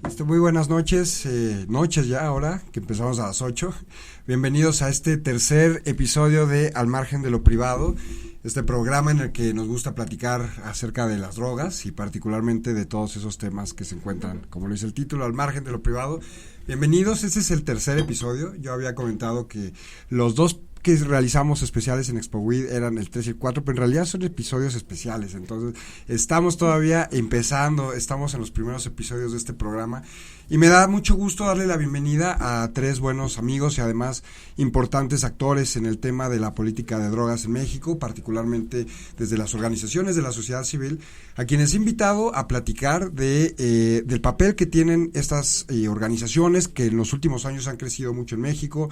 Muy buenas noches, noches ya ahora, que empezamos a las 8. Bienvenidos a este tercer episodio de Al Margen de lo Privado, este programa en el que nos gusta platicar acerca de las drogas y particularmente de todos esos temas que se encuentran, como lo dice el título, al margen de lo privado. Bienvenidos, este es el tercer episodio. Yo había comentado que los dos que realizamos especiales en ExpoWeed eran el 3 y el 4, pero en realidad son episodios especiales, entonces estamos todavía empezando, estamos en los primeros episodios de este programa y me da mucho gusto darle la bienvenida a tres buenos amigos y además importantes actores en el tema de la política de drogas en México, particularmente desde las organizaciones de la sociedad civil, a quienes he invitado a platicar del papel que tienen estas organizaciones que en los últimos años han crecido mucho en México,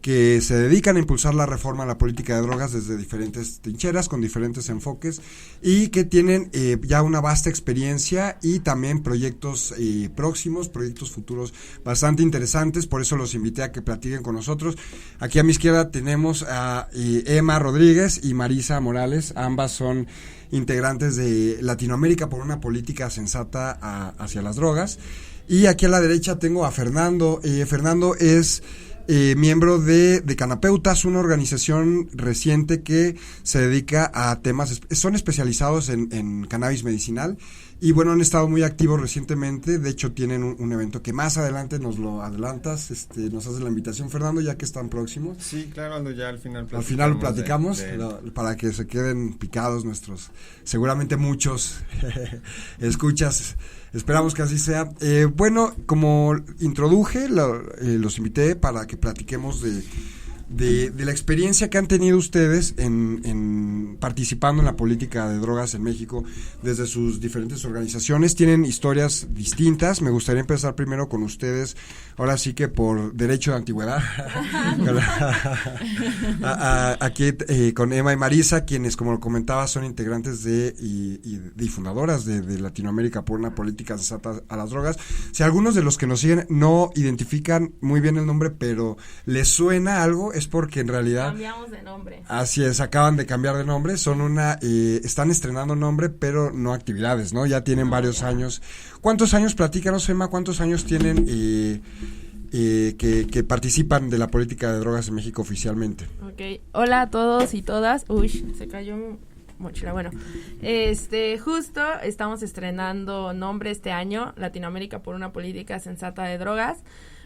que se dedican a impulsar la reforma a la política de drogas desde diferentes trincheras, con diferentes enfoques, y que tienen ya una vasta experiencia y también proyectos próximos, proyectos futuros bastante interesantes. Por eso los invité a que platiquen con nosotros. Aquí a mi izquierda tenemos a Emma Rodríguez y Marisa Morales, ambas son integrantes de Latinoamérica por una política sensata hacia las drogas. Y aquí a la derecha tengo a Fernando. Fernando es miembro de Canapeutas, una organización reciente que se dedica a temas, son especializados en cannabis medicinal y bueno, han estado muy activos recientemente. De hecho tienen un evento que más adelante nos lo adelantas, nos haces la invitación, Fernando, ya que están próximos. Sí, claro, cuando ya al final platicamos para que se queden picados nuestros, seguramente muchos escuchas. Esperamos que así sea. Bueno, como introduje, los invité para que platiquemos de la experiencia que han tenido ustedes en participando en la política de drogas en México desde sus diferentes organizaciones. Tienen historias distintas. Me gustaría empezar primero con ustedes, ahora sí que por derecho de antigüedad. Aquí con Emma y Marisa, quienes, como lo comentaba, son integrantes y fundadoras de Latinoamérica por una política sensata a las drogas. Si algunos de los que nos siguen no identifican muy bien el nombre, pero les suena algo, es porque en realidad cambiamos de nombre. Así es, acaban de cambiar de nombre, son están estrenando nombre, pero no actividades, ¿no? Ya tienen varios años. ¿Cuántos años, platícanos, Emma, cuántos años tienen que participan de la política de drogas en México oficialmente? Okay. Hola a todos y todas. Uy, se cayó mi mochila. Bueno, justo estamos estrenando nombre este año, Latinoamérica por una política sensata de drogas.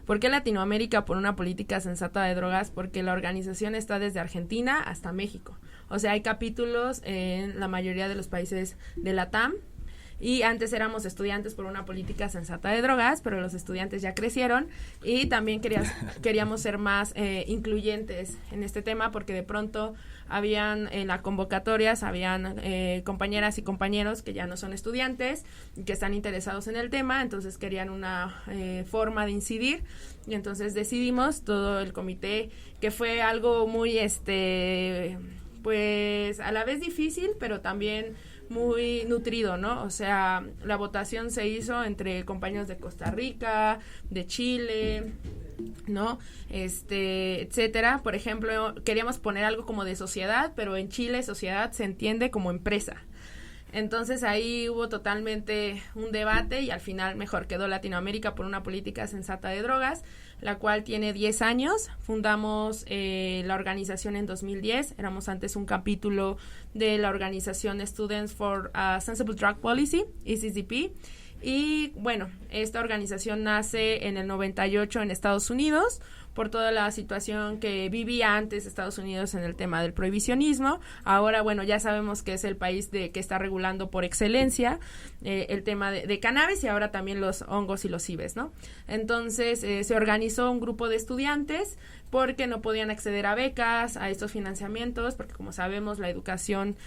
¿Por qué Latinoamérica por una política sensata de drogas? Porque la organización está desde Argentina hasta México. O sea, hay capítulos en la mayoría de los países de la TAM. Y antes éramos estudiantes por una política sensata de drogas, pero los estudiantes ya crecieron y también queríamos ser más incluyentes en este tema, porque de pronto habían en las convocatorias, habían compañeras y compañeros que ya no son estudiantes y que están interesados en el tema, entonces querían una forma de incidir y entonces decidimos todo el comité, que fue algo muy pues a la vez difícil, pero también muy nutrido, ¿no? O sea, la votación se hizo entre compañeros de Costa Rica, de Chile, ¿no? Etcétera. Por ejemplo, queríamos poner algo como de sociedad, pero en Chile sociedad se entiende como empresa. Entonces ahí hubo totalmente un debate y al final mejor quedó Latinoamérica por una política sensata de drogas, la cual tiene 10 años. Fundamos la organización en 2010, éramos antes un capítulo de la organización Students for Sensible Drug Policy, ECCP, y bueno, esta organización nace en el 98 en Estados Unidos, por toda la situación que vivía antes Estados Unidos en el tema del prohibicionismo. Ahora, bueno, ya sabemos que es el país que está regulando por excelencia el tema de cannabis y ahora también los hongos y los CIBES, ¿no? Entonces, se organizó un grupo de estudiantes porque no podían acceder a becas, a estos financiamientos, porque como sabemos, la educación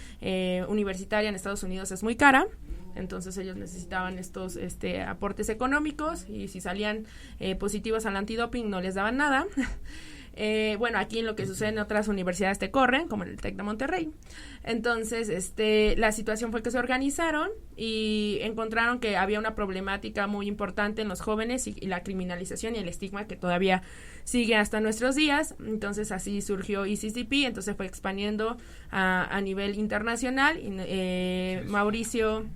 universitaria en Estados Unidos es muy cara. Entonces ellos necesitaban estos aportes económicos y si salían positivos al antidoping no les daban nada. Bueno, aquí en lo que sucede en otras universidades te corren, como en el TEC de Monterrey. Entonces, la situación fue que se organizaron y encontraron que había una problemática muy importante en los jóvenes y la criminalización y el estigma que todavía sigue hasta nuestros días. Entonces, así surgió ECCP, entonces fue expandiendo a nivel internacional. Mauricio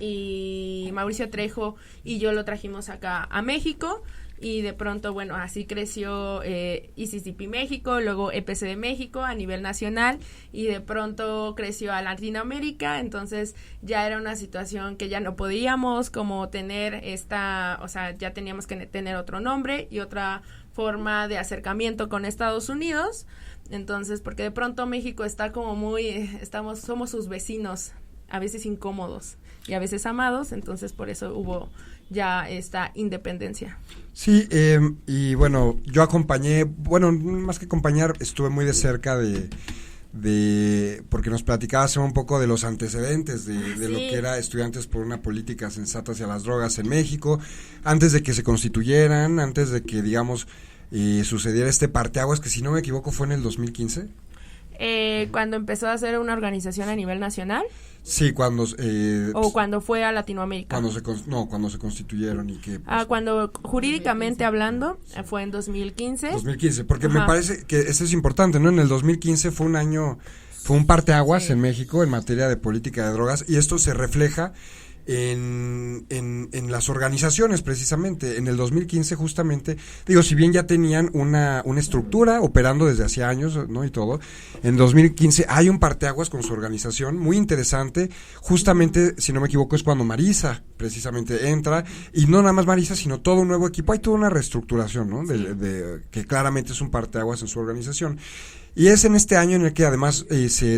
y Mauricio Trejo y yo lo trajimos acá a México. Y de pronto, bueno, así creció ICCP México, luego EPCD México a nivel nacional, y de pronto creció a Latinoamérica. Entonces ya era una situación que ya no podíamos como tener o sea, ya teníamos que tener otro nombre y otra forma de acercamiento con Estados Unidos. Entonces, porque de pronto México está como somos sus vecinos, a veces incómodos y a veces amados, entonces por eso hubo ya esta independencia. Sí, y bueno, yo acompañé, bueno, más que acompañar, estuve muy de cerca porque nos platicabas un poco de los antecedentes de lo que era Estudiantes por una Política Sensata hacia las Drogas en México, antes de que se constituyeran, antes de que, digamos, sucediera este parteaguas, que si no me equivoco fue en el 2015. Cuando empezó a hacer una organización a nivel nacional. Sí, cuando... o cuando fue a Latinoamérica. Cuando se constituyeron y que... Pues, cuando jurídicamente hablando, fue en 2015. 2015, porque me parece que eso es importante, ¿no? En el 2015 fue un parteaguas en México en materia de política de drogas, y esto se refleja en las organizaciones precisamente. En el 2015 justamente, digo, si bien ya tenían una estructura operando desde hacía años, ¿no? Y todo, en 2015 hay un parteaguas con su organización muy interesante. Justamente, si no me equivoco, es cuando Marisa precisamente entra, y no nada más Marisa, sino todo un nuevo equipo. Hay toda una reestructuración, ¿no? Que claramente es un parteaguas en su organización. Y es en este año en el que además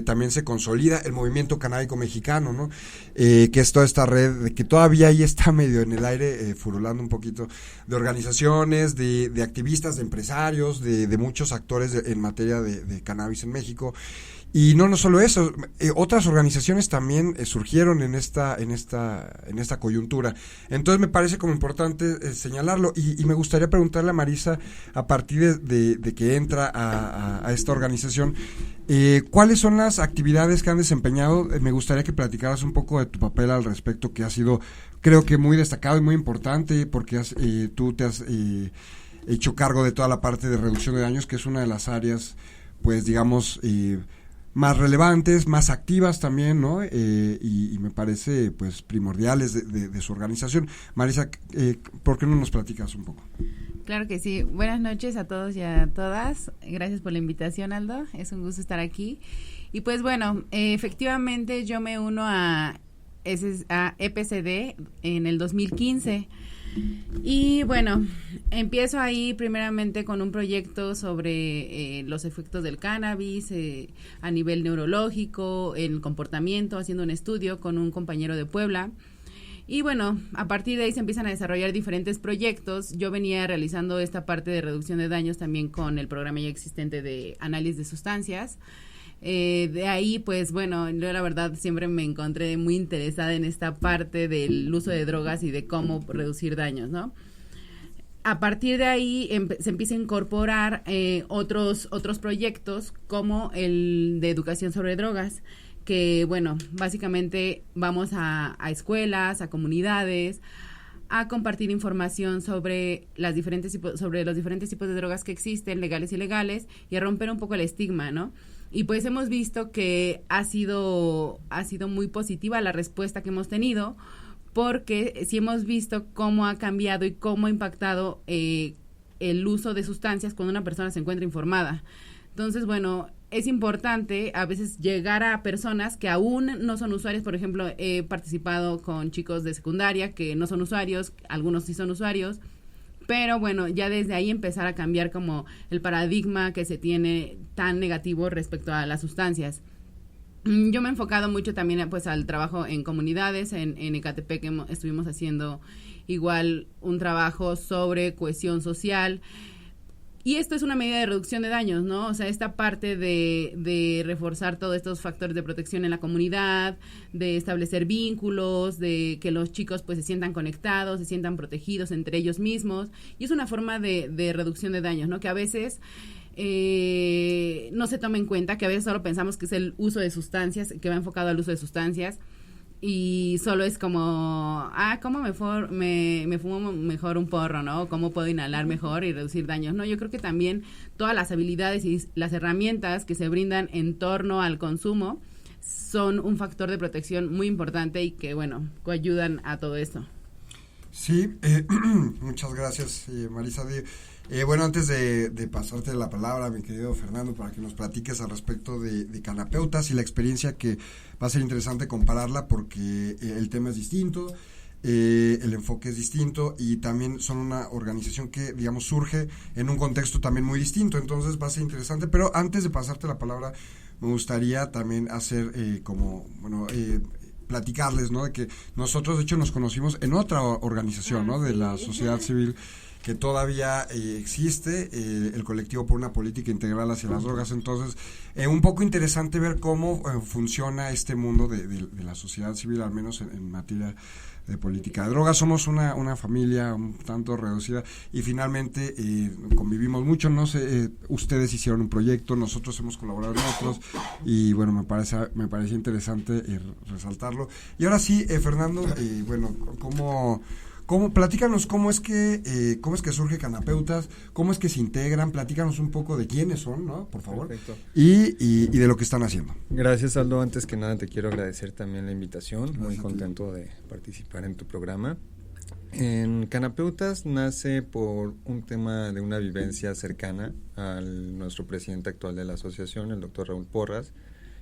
también se consolida el movimiento canábico mexicano, ¿no? Que es toda esta red que todavía ahí está medio en el aire, furulando un poquito, de organizaciones, de activistas, de empresarios, de muchos actores en materia de cannabis en México. Y no solo eso, otras organizaciones también surgieron en esta coyuntura. Entonces me parece como importante señalarlo, y me gustaría preguntarle a Marisa, a partir de que entra a esta organización, ¿cuáles son las actividades que han desempeñado? Me gustaría que platicaras un poco de tu papel al respecto, que ha sido, creo que muy destacado y muy importante, porque tú te has hecho cargo de toda la parte de reducción de daños, que es una de las áreas, pues digamos, más relevantes, más activas también, ¿no? Y me parece, pues, primordiales de su organización. Marisa, ¿por qué no nos platicas un poco? Claro que sí. Buenas noches a todos y a todas. Gracias por la invitación, Aldo. Es un gusto estar aquí. Y pues bueno, efectivamente yo me uno a EPCD en el 2015. Y bueno, empiezo ahí primeramente con un proyecto sobre los efectos del cannabis a nivel neurológico, el comportamiento, haciendo un estudio con un compañero de Puebla. Y bueno, a partir de ahí se empiezan a desarrollar diferentes proyectos. Yo venía realizando esta parte de reducción de daños también con el programa ya existente de análisis de sustancias. De ahí, pues bueno, yo la verdad siempre me encontré muy interesada en esta parte del uso de drogas y de cómo reducir daños, ¿no? A partir de ahí se empieza a incorporar otros proyectos como el de educación sobre drogas, que bueno, básicamente vamos a escuelas, a comunidades, a compartir información sobre los diferentes tipos de drogas que existen, legales y ilegales, y a romper un poco el estigma, ¿no? Y pues hemos visto que ha sido muy positiva la respuesta que hemos tenido, porque sí hemos visto cómo ha cambiado y cómo ha impactado el uso de sustancias cuando una persona se encuentra informada. Entonces, bueno, es importante a veces llegar a personas que aún no son usuarios. Por ejemplo, he participado con chicos de secundaria que no son usuarios, algunos sí son usuarios, pero bueno, ya desde ahí empezar a cambiar como el paradigma que se tiene tan negativo respecto a las sustancias. Yo me he enfocado mucho también pues al trabajo en comunidades. En Ecatepec estuvimos haciendo igual un trabajo sobre cohesión social. Y esto es una medida de reducción de daños, ¿no? O sea, esta parte de reforzar todos estos factores de protección en la comunidad, de establecer vínculos, de que los chicos pues se sientan conectados, se sientan protegidos entre ellos mismos. Y es una forma de reducción de daños, ¿no? Que a veces no se toma en cuenta, que a veces solo pensamos que es el uso de sustancias, que va enfocado al uso de sustancias, y solo es como, ¿cómo me fumo mejor un porro, no? ¿Cómo puedo inhalar mejor y reducir daños? No, yo creo que también todas las habilidades y las herramientas que se brindan en torno al consumo son un factor de protección muy importante y que, bueno, coayudan a todo esto. Sí, muchas gracias, Marisa. Bueno, antes de pasarte la palabra, mi querido Fernando, para que nos platiques al respecto de Canapeutas y la experiencia, que va a ser interesante compararla porque el tema es distinto, el enfoque es distinto y también son una organización que, digamos, surge en un contexto también muy distinto, entonces va a ser interesante. Pero antes de pasarte la palabra, me gustaría también hacer platicarles, ¿no? De que nosotros, de hecho, nos conocimos en otra organización, ¿no? De la sociedad civil, que todavía existe, el colectivo por una política integral hacia las drogas. Entonces, un poco interesante ver cómo funciona este mundo de la sociedad civil, al menos en materia de política de drogas. Somos una familia un tanto reducida y finalmente convivimos mucho. No sé, ustedes hicieron un proyecto, nosotros hemos colaborado en otros y bueno, me parece interesante resaltarlo. Y ahora sí, Fernando, bueno, platícanos cómo es que surge Canapeutas, cómo es que se integran, platícanos un poco de quiénes son, ¿no? Por favor. Perfecto. Y de lo que están haciendo. Gracias, Aldo. Antes que nada te quiero agradecer también la invitación. Gracias. Muy contento de participar en tu programa. En Canapeutas nace por un tema de una vivencia cercana a nuestro presidente actual de la asociación, el doctor Raúl Porras.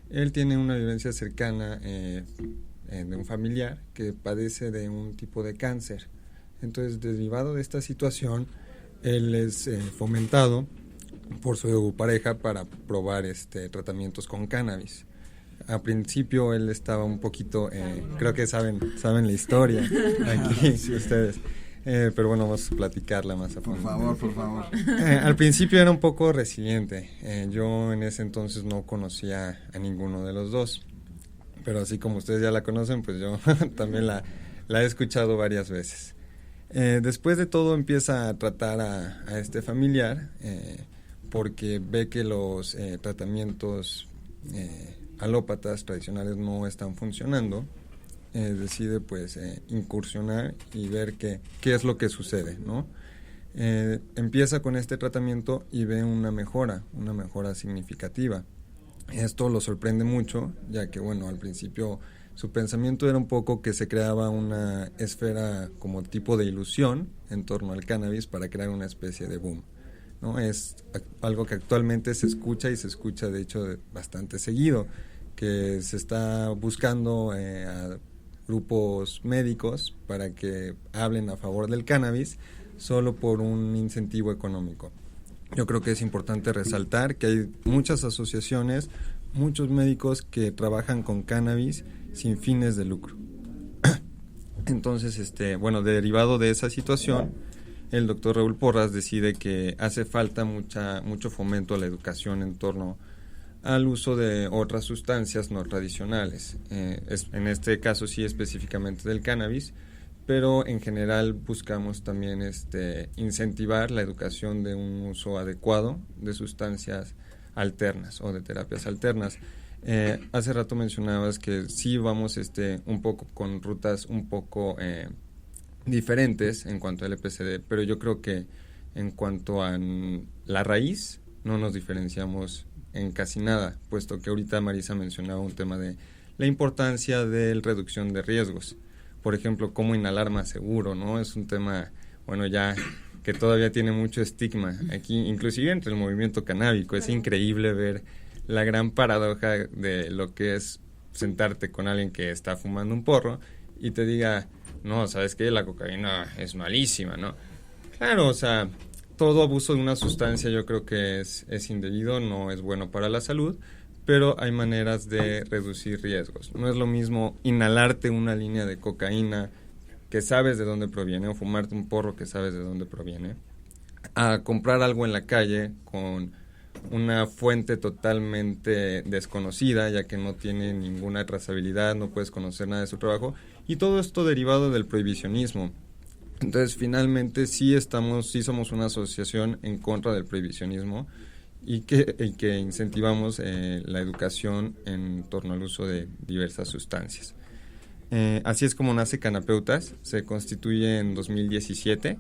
Él tiene una vivencia cercana de un familiar que padece de un tipo de cáncer. Entonces, derivado de esta situación, él es fomentado por su pareja para probar tratamientos con cannabis. A principio él estaba un poquito, creo que saben la historia aquí, sí, ustedes. Pero bueno, vamos a platicarla más a fondo. Por favor. Al principio era un poco resiliente. Yo en ese entonces no conocía a ninguno de los dos. Pero así como ustedes ya la conocen, pues yo también la he escuchado varias veces. Después de todo empieza a tratar a este familiar porque ve que los tratamientos alópatas tradicionales no están funcionando. Decide pues incursionar y ver qué es lo que sucede, ¿no? Empieza con este tratamiento y ve una mejora significativa. Esto lo sorprende mucho, ya que, bueno, al principio su pensamiento era un poco que se creaba una esfera como tipo de ilusión en torno al cannabis para crear una especie de boom, ¿no? Es algo que actualmente se escucha de hecho bastante seguido, que se está buscando a grupos médicos para que hablen a favor del cannabis solo por un incentivo económico. Yo creo que es importante resaltar que hay muchas asociaciones, muchos médicos que trabajan con cannabis sin fines de lucro. Entonces, bueno, derivado de esa situación, el doctor Raúl Porras decide que hace falta mucho fomento a la educación en torno al uso de otras sustancias no tradicionales. En este caso sí específicamente del cannabis, pero en general buscamos también incentivar la educación de un uso adecuado de sustancias alternas o de terapias alternas. Hace rato mencionabas que sí vamos un poco con rutas un poco diferentes en cuanto al LPCD, pero yo creo que en cuanto a la raíz no nos diferenciamos en casi nada, puesto que ahorita Marisa mencionaba un tema de la importancia de la reducción de riesgos. Por ejemplo, cómo inhalar más seguro, ¿no? Es un tema, bueno, ya que todavía tiene mucho estigma aquí, inclusive entre el movimiento canábico. Es increíble ver la gran paradoja de lo que es sentarte con alguien que está fumando un porro y te diga, no, ¿sabes qué? La cocaína es malísima, ¿no? Claro, o sea, todo abuso de una sustancia yo creo que es indebido, no es bueno para la salud, pero hay maneras de reducir riesgos. No es lo mismo inhalarte una línea de cocaína que sabes de dónde proviene, o fumarte un porro que sabes de dónde proviene, a comprar algo en la calle con una fuente totalmente desconocida, ya que no tiene ninguna trazabilidad, no puedes conocer nada de su trabajo, y todo esto derivado del prohibicionismo. Entonces, finalmente sí somos una asociación en contra del prohibicionismo y que incentivamos la educación en torno al uso de diversas sustancias. Así es como nace Canapeutas, se constituye en 2017.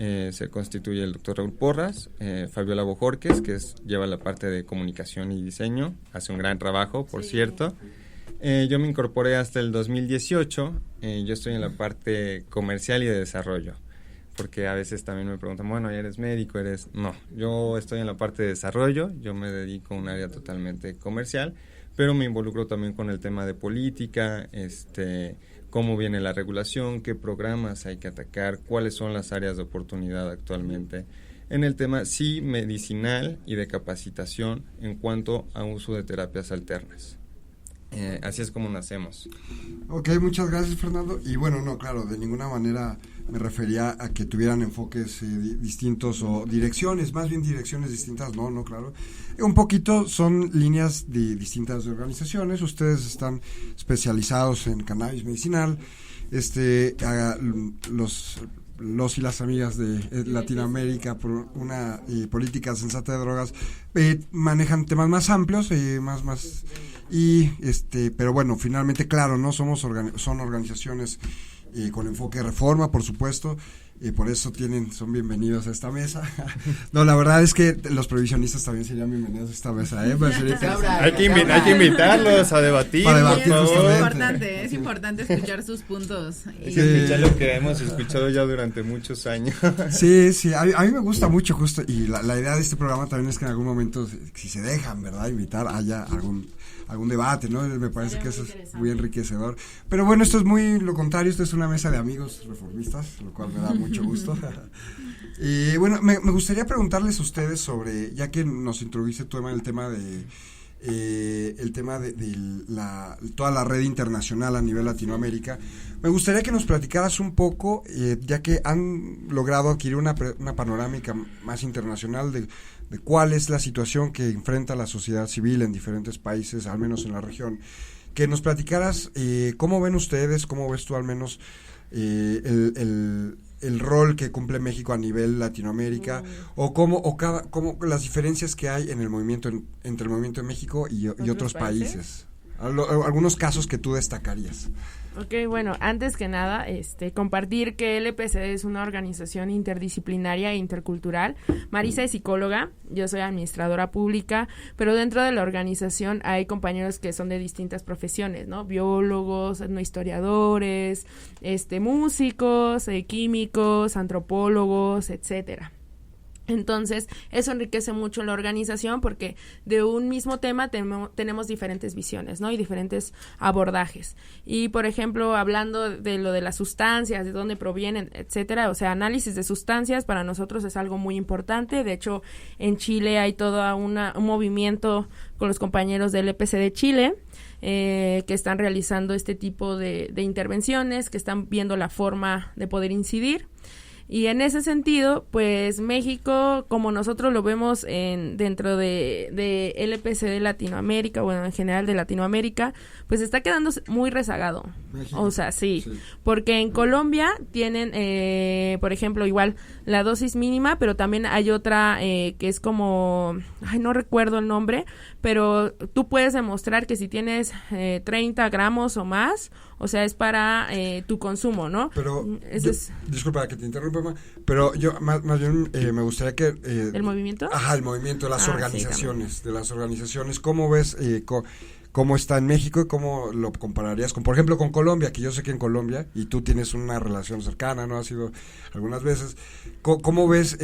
se constituye el doctor Raúl Porras, Fabiola Bojorques, que lleva la parte de comunicación y diseño, hace un gran trabajo, por cierto. Yo me incorporé hasta el 2018, yo estoy en la parte comercial y de desarrollo, porque a veces también me preguntan, bueno, ¿eres médico? No, yo estoy en la parte de desarrollo, yo me dedico a un área totalmente comercial, pero me involucro también con el tema de política, cómo viene la regulación, qué programas hay que atacar, cuáles son las áreas de oportunidad actualmente en el tema sí medicinal y de capacitación en cuanto a uso de terapias alternas. Así es como nacemos. Ok, muchas gracias, Fernando. Y bueno, no, claro, de ninguna manera me refería a que tuvieran enfoques distintos o direcciones, más bien direcciones distintas, no, claro. Un poquito son líneas de distintas organizaciones, ustedes están especializados en cannabis medicinal, los y las amigas de Latinoamérica por una política sensata de drogas manejan temas más amplios, pero bueno, finalmente claro, no son organizaciones con enfoque de reforma, por supuesto, por eso son bienvenidos a esta mesa. No, la verdad es que los prohibicionistas también serían bienvenidos a esta mesa, Hay que invitarlos a debatir. Es importante escuchar sus puntos. Escuchar lo que hemos escuchado ya durante muchos años. Sí, a mí me gusta mucho justo, y la idea de este programa también es que en algún momento, si se dejan, ¿verdad?, invitar, haya algún debate, ¿no? Me parece que eso es muy enriquecedor. Pero bueno, esto es muy lo contrario, esto es una mesa de amigos reformistas, lo cual me da mucho gusto. Y bueno, me gustaría preguntarles a ustedes sobre, ya que nos introdujiste el tema de toda la red internacional a nivel Latinoamérica, me gustaría que nos platicaras un poco, ya que han logrado adquirir una panorámica más internacional de cuál es la situación que enfrenta la sociedad civil en diferentes países, al menos en la región. Que nos platicaras cómo ven ustedes, cómo ves tú al menos el rol que cumple México a nivel Latinoamérica, o cómo las diferencias que hay en el movimiento entre el movimiento de México y otros países. Algunos casos que tú destacarías. Ok, bueno, antes que nada, compartir que LPCD es una organización interdisciplinaria e intercultural. Marisa es psicóloga, yo soy administradora pública, pero dentro de la organización hay compañeros que son de distintas profesiones, ¿no? Biólogos, historiadores, músicos, químicos, antropólogos, etcétera. Entonces, eso enriquece mucho la organización porque de un mismo tema tenemos diferentes visiones, ¿no? Y diferentes abordajes. Y, por ejemplo, hablando de lo de las sustancias, de dónde provienen, etcétera, o sea, análisis de sustancias para nosotros es algo muy importante. De hecho, en Chile hay todo un movimiento con los compañeros del EPC de Chile, que están realizando este tipo de intervenciones, que están viendo la forma de poder incidir. Y en ese sentido, pues México, como nosotros lo vemos dentro de LPC de Latinoamérica, bueno, en general de Latinoamérica, pues está quedando muy rezagado. México. O sea, sí, porque en Colombia tienen, por ejemplo, igual la dosis mínima, pero también hay otra que es como, no recuerdo el nombre, pero tú puedes demostrar que si tienes 30 gramos o más, o sea, es para tu consumo, ¿no? Pero, disculpa que te interrumpa, pero yo más bien me gustaría que... ¿El movimiento? Ajá, el movimiento de las organizaciones, ¿cómo ves cómo está en México y cómo lo compararías con, por ejemplo, con Colombia, que yo sé que en Colombia, y tú tienes una relación cercana, ¿no? Has ido algunas veces, ¿cómo ves,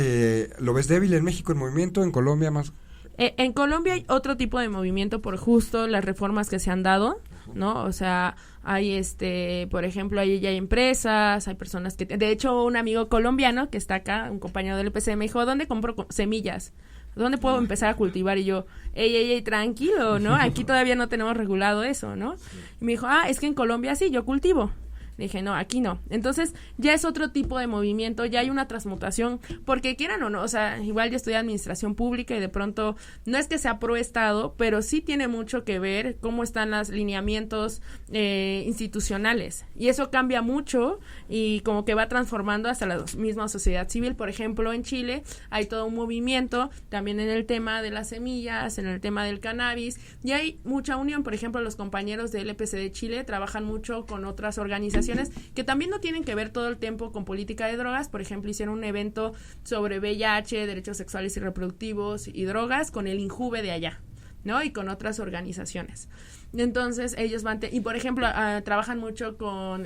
lo ves débil en México el movimiento, en Colombia más? En Colombia hay otro tipo de movimiento por justo las reformas que se han dado, ¿no? O sea, hay por ejemplo, ahí ya hay empresas, hay personas que, de hecho, un amigo colombiano que está acá, un compañero del EPC, me dijo, ¿dónde compro semillas? ¿Dónde puedo empezar a cultivar? Y yo, ey, tranquilo, ¿no? Aquí todavía no tenemos regulado eso, ¿no? Y me dijo, es que en Colombia sí, yo cultivo. Dije, no, aquí no. Entonces, ya es otro tipo de movimiento, ya hay una transmutación, porque quieran o no, o sea, igual yo estudié administración pública y de pronto, no es que sea pro Estado, pero sí tiene mucho que ver cómo están los lineamientos institucionales. Y eso cambia mucho y como que va transformando hasta la misma sociedad civil. Por ejemplo, en Chile hay todo un movimiento, también en el tema de las semillas, en el tema del cannabis, y hay mucha unión. Por ejemplo, los compañeros del EPC de Chile trabajan mucho con otras organizaciones organizaciones que también no tienen que ver todo el tiempo con política de drogas. Por ejemplo, hicieron un evento sobre VIH, derechos sexuales y reproductivos y drogas con el INJUVE de allá, ¿no? Y con otras organizaciones. Entonces ellos van, y por ejemplo trabajan mucho con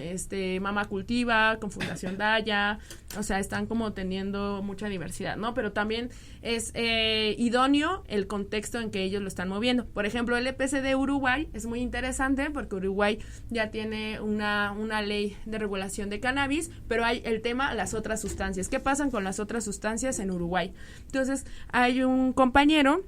Mama Cultiva, con Fundación Daya, o sea, están como teniendo mucha diversidad, ¿no? Pero también es idóneo el contexto en que ellos lo están moviendo. Por ejemplo, el EPCD Uruguay es muy interesante porque Uruguay ya tiene una ley de regulación de cannabis, pero hay el tema, las otras sustancias. ¿Qué pasan con las otras sustancias en Uruguay? Entonces hay un compañero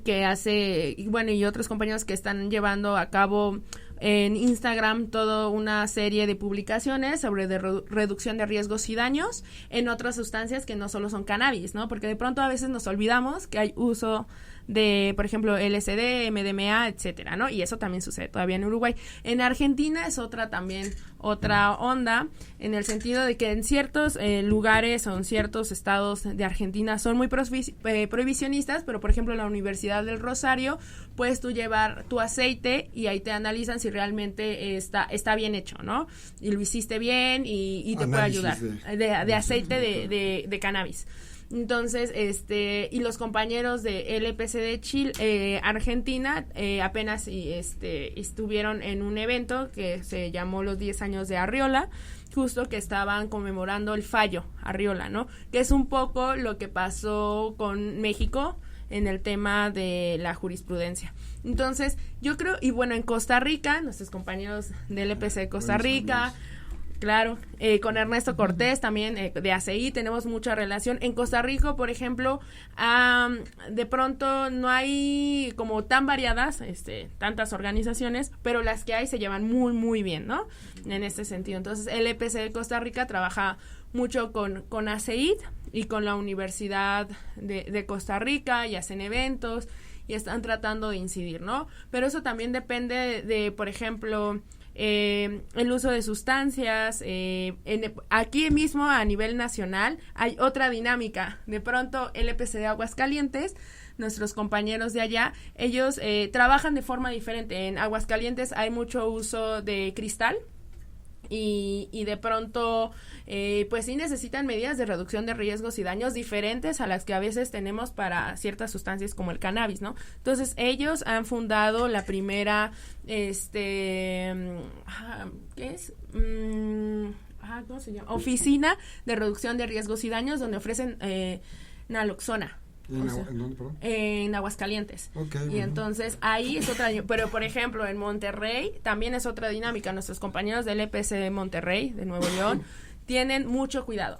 que hace, bueno, y otros compañeros que están llevando a cabo en Instagram toda una serie de publicaciones sobre reducción de riesgos y daños en otras sustancias que no solo son cannabis, ¿no? Porque de pronto a veces nos olvidamos que hay uso de, por ejemplo, LSD, MDMA, etcétera, ¿no? Y eso también sucede todavía en Uruguay. En Argentina es otra onda, en el sentido de que en ciertos lugares o en ciertos estados de Argentina son muy prohibicionistas, pero por ejemplo en la Universidad del Rosario puedes tú llevar tu aceite y ahí te analizan si realmente está bien hecho, ¿no? Y lo hiciste bien y te puede ayudar. De aceite de cannabis. Entonces, y los compañeros de LPC de Chile, Argentina, apenas estuvieron en un evento que se llamó los 10 años de Arriola, justo que estaban conmemorando el fallo Arriola, ¿no? Que es un poco lo que pasó con México en el tema de la jurisprudencia. Entonces, yo creo, y bueno, en Costa Rica, nuestros compañeros del LPC de Costa Rica, claro, con Ernesto Cortés también de ACI tenemos mucha relación. En Costa Rica, por ejemplo, de pronto no hay como tan variadas tantas organizaciones, pero las que hay se llevan muy, muy bien, ¿no? En este sentido. Entonces, el EPC de Costa Rica trabaja mucho con ACI y con la Universidad de Costa Rica y hacen eventos y están tratando de incidir, ¿no? Pero eso también depende de por ejemplo, el uso de sustancias. Aquí mismo a nivel nacional hay otra dinámica. De pronto el EPC de Aguascalientes, nuestros compañeros de allá, ellos trabajan de forma diferente. En Aguascalientes hay mucho uso de cristal y de pronto pues sí necesitan medidas de reducción de riesgos y daños diferentes a las que a veces tenemos para ciertas sustancias como el cannabis, ¿no? Entonces ellos han fundado la primera ¿qué es? ¿Cómo se llama? Oficina de reducción de riesgos y daños, donde ofrecen naloxona. En Aguascalientes. Y entonces ahí es otra, pero por ejemplo en Monterrey también es otra dinámica. Nuestros compañeros del EPC de Monterrey, de Nuevo León, tienen mucho cuidado,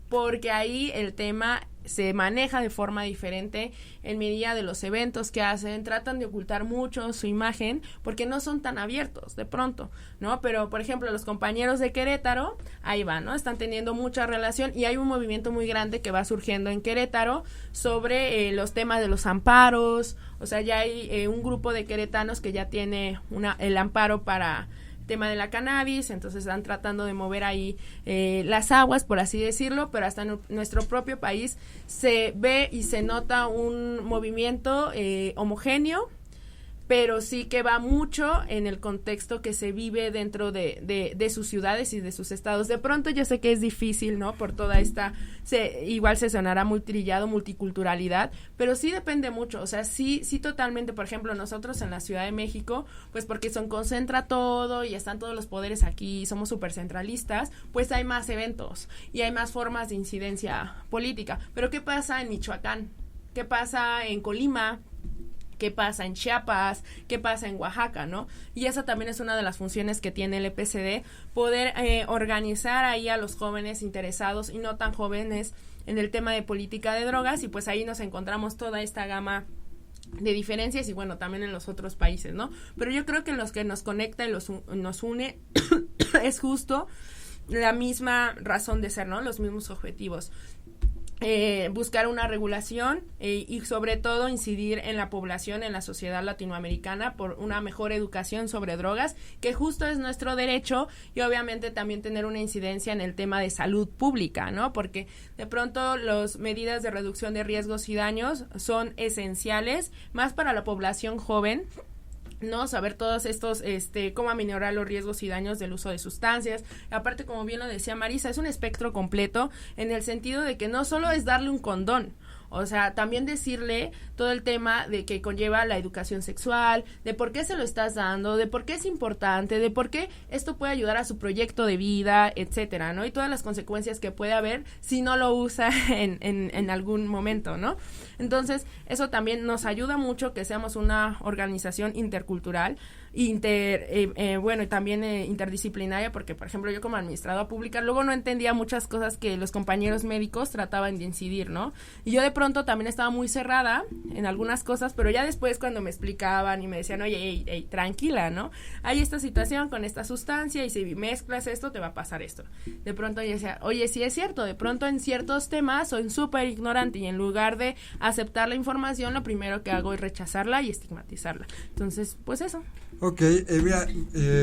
porque ahí el tema se maneja de forma diferente en medida de los eventos que hacen, tratan de ocultar mucho su imagen porque no son tan abiertos de pronto, ¿no? Pero, por ejemplo, los compañeros de Querétaro, ahí van, ¿no? Están teniendo mucha relación y hay un movimiento muy grande que va surgiendo en Querétaro sobre los temas de los amparos, o sea, ya hay un grupo de queretanos que ya tiene el amparo para tema de la cannabis, entonces están tratando de mover ahí las aguas, por así decirlo, pero hasta en nuestro propio país se ve y se nota un movimiento homogéneo, pero sí que va mucho en el contexto que se vive dentro de sus ciudades y de sus estados. De pronto yo sé que es difícil, ¿no? Por toda esta, igual se sonará muy trillado, multiculturalidad, pero sí depende mucho, o sea, sí totalmente. Por ejemplo, nosotros en la Ciudad de México, pues porque se concentra todo y están todos los poderes aquí, somos súper centralistas, pues hay más eventos y hay más formas de incidencia política. Pero ¿qué pasa en Michoacán? ¿Qué pasa en Colima? ¿Qué pasa en Chiapas? ¿Qué pasa en Oaxaca, no? Y esa también es una de las funciones que tiene el EPCD, poder organizar ahí a los jóvenes interesados y no tan jóvenes en el tema de política de drogas, y pues ahí nos encontramos toda esta gama de diferencias y bueno, también en los otros países, ¿no? Pero yo creo que los que nos conecta y nos une es justo la misma razón de ser, ¿no? Los mismos objetivos. Buscar una regulación y sobre todo incidir en la población, en la sociedad latinoamericana por una mejor educación sobre drogas, que justo es nuestro derecho, y obviamente también tener una incidencia en el tema de salud pública, ¿no? Porque de pronto las medidas de reducción de riesgos y daños son esenciales, más para la población joven, ¿no? Saber todos estos, cómo aminorar los riesgos y daños del uso de sustancias. Aparte, como bien lo decía Marisa, es un espectro completo en el sentido de que no solo es darle un condón, o sea, también decirle todo el tema de que conlleva la educación sexual, de por qué se lo estás dando, de por qué es importante, de por qué esto puede ayudar a su proyecto de vida, etcétera, ¿no? Y todas las consecuencias que puede haber si no lo usa en algún momento, ¿no? Entonces, eso también nos ayuda mucho que seamos una organización intercultural, y también interdisciplinaria, porque, por ejemplo, yo como administradora pública luego no entendía muchas cosas que los compañeros médicos trataban de incidir, ¿no? Y yo de pronto también estaba muy cerrada en algunas cosas, pero ya después cuando me explicaban y me decían, oye, ey, tranquila, ¿no? Hay esta situación con esta sustancia y si mezclas esto te va a pasar esto. De pronto yo decía, oye, sí es cierto, de pronto en ciertos temas soy súper ignorante y en lugar de aceptar la información, lo primero que hago es rechazarla y estigmatizarla. Entonces, pues eso. Ok, mira,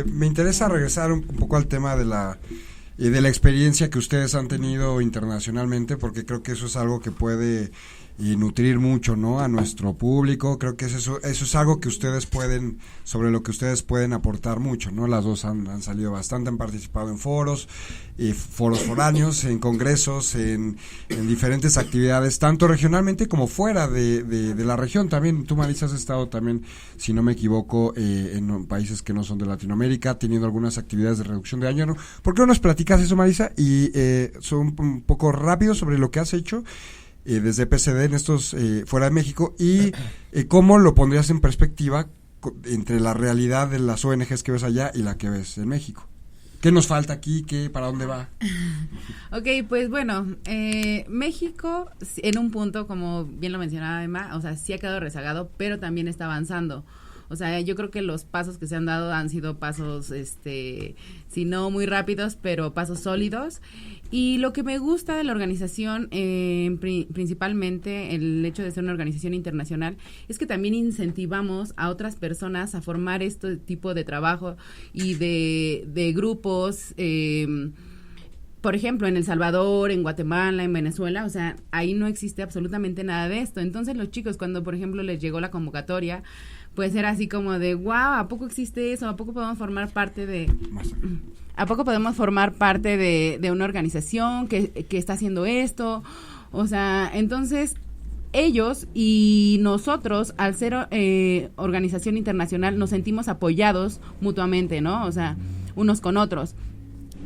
me interesa regresar un poco al tema de la experiencia que ustedes han tenido internacionalmente, porque creo que eso es algo que puede nutrir mucho, ¿no?, a nuestro público. Creo que eso es algo que ustedes pueden, sobre lo que ustedes pueden aportar mucho, ¿no? Las dos han salido bastante, han participado en foros foráneos, en congresos, en diferentes actividades, tanto regionalmente como fuera de la región. También tú, Marisa, has estado también, si no me equivoco, en países que no son de Latinoamérica, teniendo algunas actividades de reducción de daño, ¿no? ¿Por qué no nos platicas eso, Marisa? Y son un poco rápido sobre lo que has hecho desde PCD en estos fuera de México, y cómo lo pondrías en perspectiva entre la realidad de las ONGs que ves allá y la que ves en México. ¿Qué nos falta aquí? ¿Para dónde va? Ok, pues bueno, México en un punto, como bien lo mencionaba Emma, o sea, sí ha quedado rezagado, pero también está avanzando. O sea, yo creo que los pasos que se han dado han sido pasos, si no muy rápidos, pero pasos sólidos. Y lo que me gusta de la organización, principalmente el hecho de ser una organización internacional, es que también incentivamos a otras personas a formar este tipo de trabajo y de grupos. Por ejemplo, en El Salvador, en Guatemala, en Venezuela, o sea, ahí no existe absolutamente nada de esto. Entonces los chicos, cuando por ejemplo les llegó la convocatoria, pues era así como de, wow, ¿a poco existe eso? ¿A poco podemos formar parte de una organización que está haciendo esto? O sea, entonces ellos y nosotros, al ser organización internacional, nos sentimos apoyados mutuamente, ¿no? O sea, unos con otros.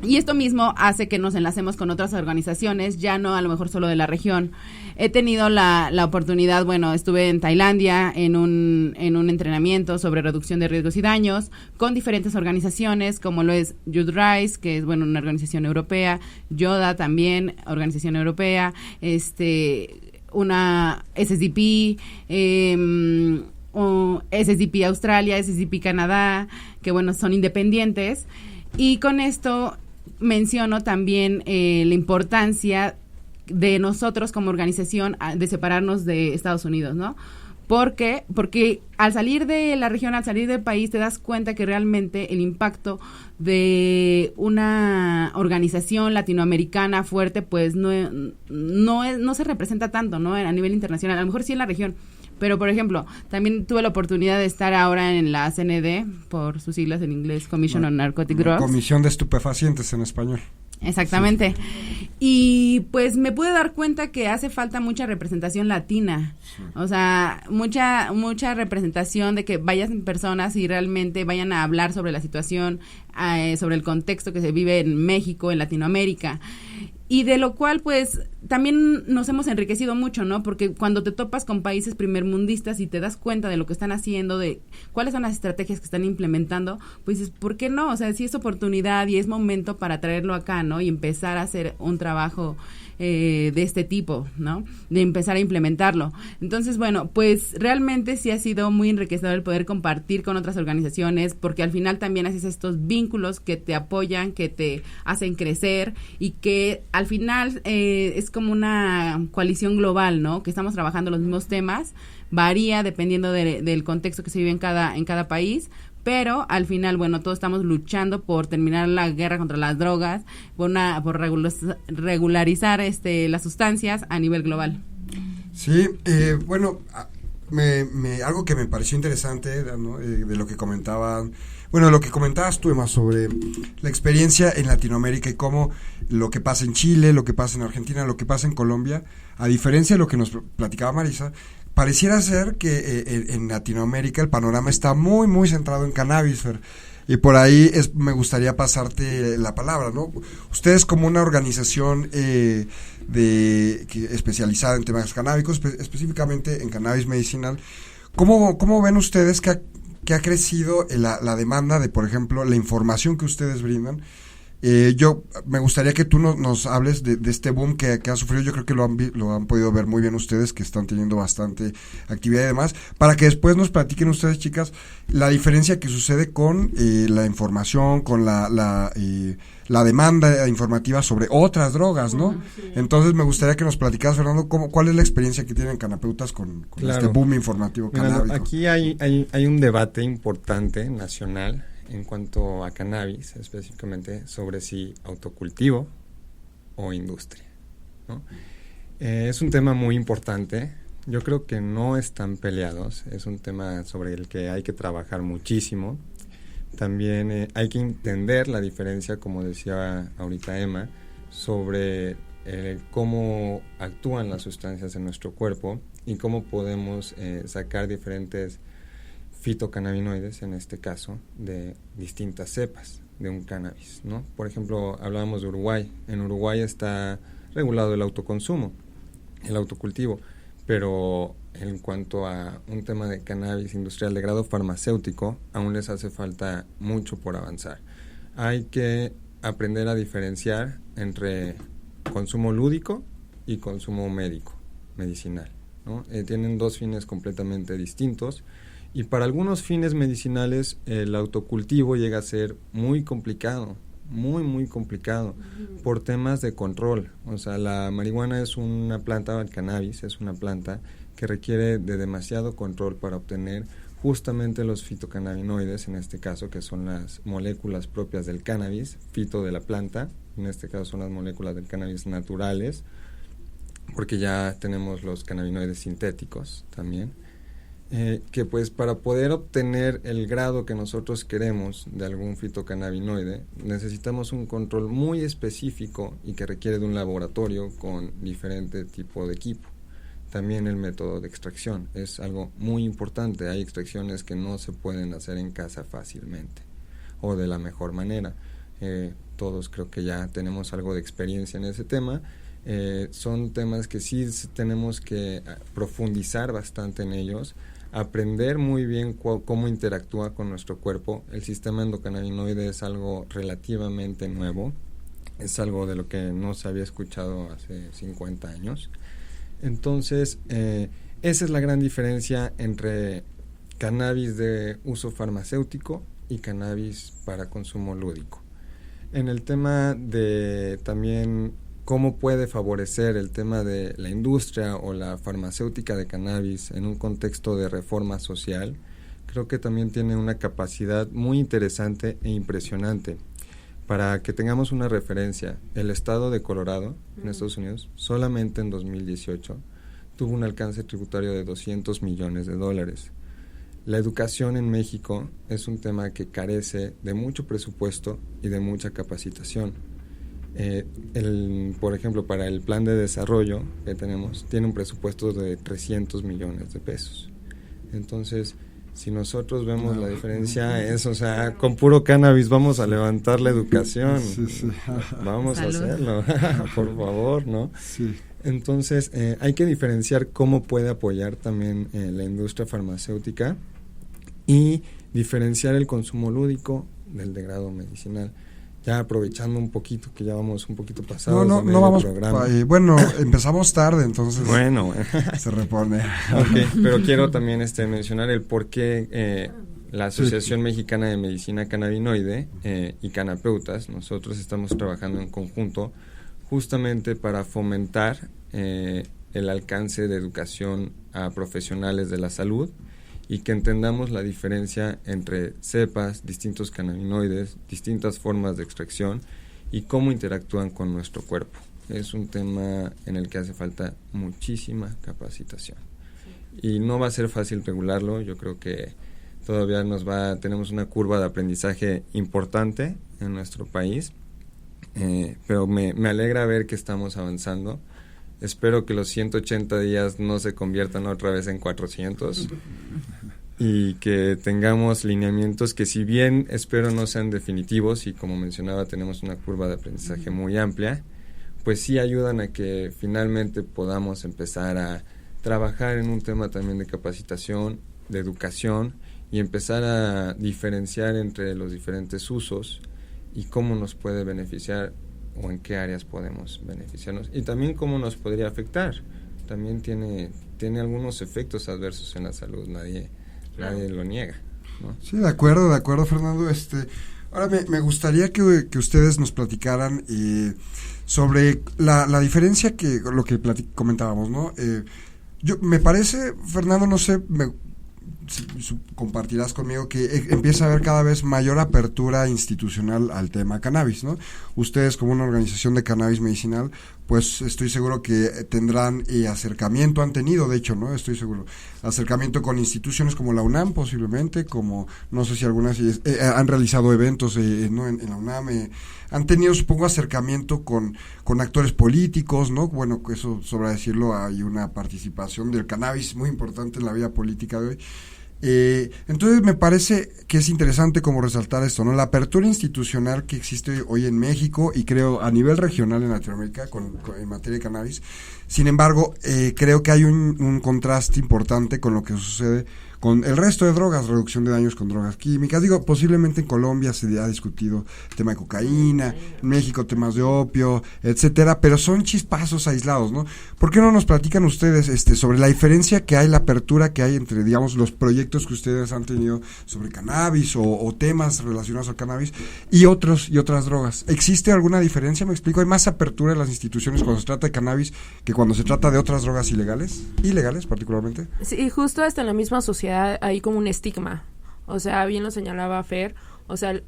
Y esto mismo hace que nos enlacemos con otras organizaciones, ya no a lo mejor solo de la región. He tenido la oportunidad, bueno, estuve en Tailandia en un entrenamiento sobre reducción de riesgos y daños con diferentes organizaciones, como lo es Youth Rise, que es, bueno, una organización europea, YODA también, organización europea, una SSDP, SSDP Australia, SSDP Canadá, que bueno, son independientes. Y con esto menciono también la importancia de nosotros como organización de separarnos de Estados Unidos, ¿no? ¿Por qué? Porque al salir de la región, al salir del país, te das cuenta que realmente el impacto de una organización latinoamericana fuerte, pues no se representa tanto, ¿no? A nivel internacional, a lo mejor sí en la región. Pero, por ejemplo, también tuve la oportunidad de estar ahora en la CND, por sus siglas en inglés, Commission on Narcotic Drugs. Comisión de Estupefacientes en español. Exactamente. Sí. Y pues me pude dar cuenta que hace falta mucha representación latina. Sí. O sea, mucha representación de que vayan personas y realmente vayan a hablar sobre la situación, sobre el contexto que se vive en México, en Latinoamérica. Y de lo cual, pues, también nos hemos enriquecido mucho, ¿no? Porque cuando te topas con países primermundistas y te das cuenta de lo que están haciendo, de cuáles son las estrategias que están implementando, pues dices, ¿por qué no? O sea, sí es oportunidad y es momento para traerlo acá, ¿no? Y empezar a hacer un trabajo de este tipo, ¿no? De empezar a implementarlo. Entonces, bueno, pues realmente sí ha sido muy enriquecedor el poder compartir con otras organizaciones, porque al final también haces estos vínculos que te apoyan, que te hacen crecer y que al final es como una coalición global, ¿no? Que estamos trabajando los mismos temas, varía dependiendo del contexto que se vive en cada país, pero al final, bueno, todos estamos luchando por terminar la guerra contra las drogas, por regularizar las sustancias a nivel global. Sí, bueno, algo que me pareció interesante, ¿no? De lo que comentaban, bueno, lo que comentabas tú, Emma, sobre la experiencia en Latinoamérica y cómo lo que pasa en Chile, lo que pasa en Argentina, lo que pasa en Colombia, a diferencia de lo que nos platicaba Marisa, pareciera ser que en Latinoamérica el panorama está muy, muy centrado en cannabis, Fer. Y por ahí me gustaría pasarte la palabra, ¿no? Ustedes como una organización especializada en temas canábicos, específicamente en cannabis medicinal, ¿cómo ven ustedes que ha crecido la demanda de, por ejemplo, la información que ustedes brindan? Yo me gustaría que tú nos hables de este boom que ha sufrido. Yo creo que lo han podido ver muy bien ustedes, que están teniendo bastante actividad y demás, para que después nos platiquen ustedes, chicas, la diferencia que sucede con la información, con la demanda informativa sobre otras drogas, ¿no? Sí. Entonces me gustaría que nos platicaras, Fernando, cuál es la experiencia que tienen Canapeutas con Claro. este boom informativo canábico. Aquí hay un debate importante nacional en cuanto a cannabis, específicamente sobre si autocultivo o industria, ¿no? Es un tema muy importante. Yo creo que no están peleados. Es un tema sobre el que hay que trabajar muchísimo. También hay que entender la diferencia, como decía ahorita Emma, sobre cómo actúan las sustancias en nuestro cuerpo y cómo podemos sacar diferentes fitocannabinoides, en este caso, de distintas cepas de un cannabis, ¿no? Por ejemplo, hablábamos de Uruguay. En Uruguay está regulado el autoconsumo, el autocultivo, pero en cuanto a un tema de cannabis industrial de grado farmacéutico, aún les hace falta mucho por avanzar. Hay que aprender a diferenciar entre consumo lúdico y consumo médico, medicinal, ¿no? Tienen dos fines completamente distintos. Y para algunos fines medicinales el autocultivo llega a ser muy complicado, muy complicado, por temas de control. O sea, la marihuana es una planta, el cannabis es una planta que requiere de demasiado control para obtener justamente los fitocannabinoides, en este caso, que son las moléculas propias del cannabis, fito de la planta, en este caso son las moléculas del cannabis naturales, porque ya tenemos los cannabinoides sintéticos también. Que pues para poder obtener el grado que nosotros queremos de algún fitocannabinoide necesitamos un control muy específico y que requiere de un laboratorio con diferente tipo de equipo. También el método de extracción es algo muy importante. Hay extracciones que no se pueden hacer en casa fácilmente o de la mejor manera. Todos creo que ya tenemos algo de experiencia en ese tema. Son temas que sí tenemos que profundizar bastante en ellos, aprender muy bien cómo interactúa con nuestro cuerpo. El sistema endocannabinoide es algo relativamente nuevo, es algo de lo que no se había escuchado hace 50 años. Entonces, esa es la gran diferencia entre cannabis de uso farmacéutico y cannabis para consumo lúdico. En el tema de también cómo puede favorecer el tema de la industria o la farmacéutica de cannabis en un contexto de reforma social, creo que también tiene una capacidad muy interesante e impresionante. Para que tengamos una referencia, el estado de Colorado, en Estados Unidos, solamente en 2018 tuvo un alcance tributario de $200 millones. La educación en México es un tema que carece de mucho presupuesto y de mucha capacitación. Por ejemplo, para el plan de desarrollo que tenemos, tiene un presupuesto de $300 millones. Entonces, si nosotros vemos la diferencia, es, o sea, con puro cannabis vamos a levantar la educación. Sí. Vamos Salud. a hacerlo, por favor, ¿no? Sí. Entonces, hay que diferenciar cómo puede apoyar también la industria farmacéutica y diferenciar el consumo lúdico del de grado medicinal. Ya aprovechando un poquito, que ya vamos un poquito pasados No vamos. programa. Bueno, empezamos tarde, entonces Bueno, se repone. okay, pero quiero también mencionar el por qué la Asociación Mexicana de Medicina Cannabinoide y Canapeutas, nosotros estamos trabajando en conjunto justamente para fomentar el alcance de educación a profesionales de la salud y que entendamos la diferencia entre cepas, distintos cannabinoides, distintas formas de extracción y cómo interactúan con nuestro cuerpo. Es un tema en el que hace falta muchísima capacitación. y no va a ser fácil regularlo. Yo creo que todavía tenemos una curva de aprendizaje importante en nuestro país, pero me alegra ver que estamos avanzando. Espero que los 180 días no se conviertan otra vez en 400 y que tengamos lineamientos que, si bien espero no sean definitivos, y como mencionaba tenemos una curva de aprendizaje muy amplia, pues sí ayudan a que finalmente podamos empezar a trabajar en un tema también de capacitación, de educación, y empezar a diferenciar entre los diferentes usos y cómo nos puede beneficiar o en qué áreas podemos beneficiarnos, y también cómo nos podría afectar. También tiene algunos efectos adversos en la salud, nadie lo niega, ¿no? Sí, de acuerdo, Fernando. Ahora me gustaría que ustedes nos platicaran sobre la diferencia, que lo que comentábamos, ¿no? Me parece, Fernando, no sé, si compartirás conmigo que empieza a haber cada vez mayor apertura institucional al tema cannabis, ¿no? Ustedes, como una organización de cannabis medicinal, pues estoy seguro que tendrán acercamiento, han tenido, de hecho, ¿no? Estoy seguro, acercamiento con instituciones como la UNAM, posiblemente, como, no sé si algunas han realizado eventos ¿no? en la UNAM, han tenido, supongo, acercamiento con actores políticos, ¿no? Bueno, eso sobra decirlo, hay una participación del cannabis muy importante en la vida política de hoy. Entonces me parece que es interesante como resaltar esto, ¿no? La apertura institucional que existe hoy en México, y creo a nivel regional en Latinoamérica en materia de cannabis. Sin embargo, creo que hay un contraste importante con lo que sucede con el resto de drogas, reducción de daños con drogas químicas. Digo, posiblemente en Colombia se ha discutido el tema de cocaína, en México temas de opio, etcétera, pero son chispazos aislados, ¿no? ¿Por qué no nos platican ustedes sobre la diferencia que hay, la apertura que hay entre, digamos, los proyectos que ustedes han tenido sobre cannabis o temas relacionados al cannabis y otras drogas? ¿Existe alguna diferencia? Me explico, ¿hay más apertura en las instituciones cuando se trata de cannabis que cuando se trata de otras drogas ilegales particularmente? Sí, justo hasta en la misma sociedad hay como un estigma, o sea, bien lo señalaba Fer, o sea,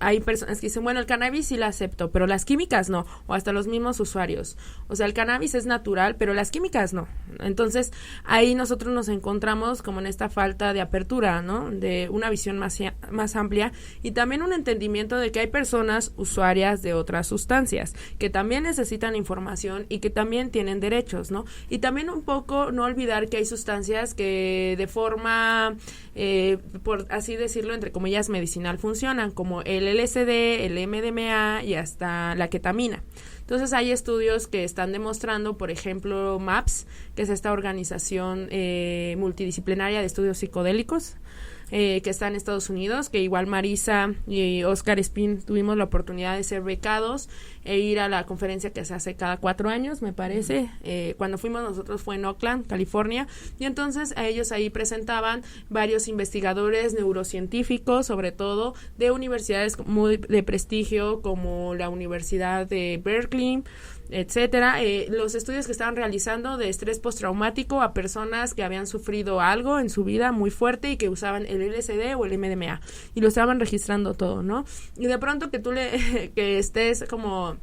hay personas que dicen, bueno, el cannabis sí lo acepto, pero las químicas no, o hasta los mismos usuarios, o sea, el cannabis es natural, pero las químicas no. Entonces, ahí nosotros nos encontramos como en esta falta de apertura, ¿no? De una visión más amplia, y también un entendimiento de que hay personas usuarias de otras sustancias, que también necesitan información y que también tienen derechos, ¿no? Y también un poco no olvidar que hay sustancias que de forma, por así decirlo, entre comillas, medicinal funcionan, como el LSD, el MDMA y hasta la ketamina. Entonces hay estudios que están demostrando, por ejemplo, MAPS, que es esta organización multidisciplinaria de estudios psicodélicos, que está en Estados Unidos, que igual Marisa y Oscar Espín tuvimos la oportunidad de ser becados e ir a la conferencia que se hace cada 4 años, me parece. Cuando fuimos nosotros fue en Oakland, California, y entonces a ellos ahí presentaban varios investigadores neurocientíficos, sobre todo de universidades muy de prestigio como la Universidad de Berkeley, etcétera, los estudios que estaban realizando de estrés postraumático a personas que habían sufrido algo en su vida muy fuerte y que usaban el LSD o el MDMA, y lo estaban registrando todo, ¿no? Y de pronto que tú que estés como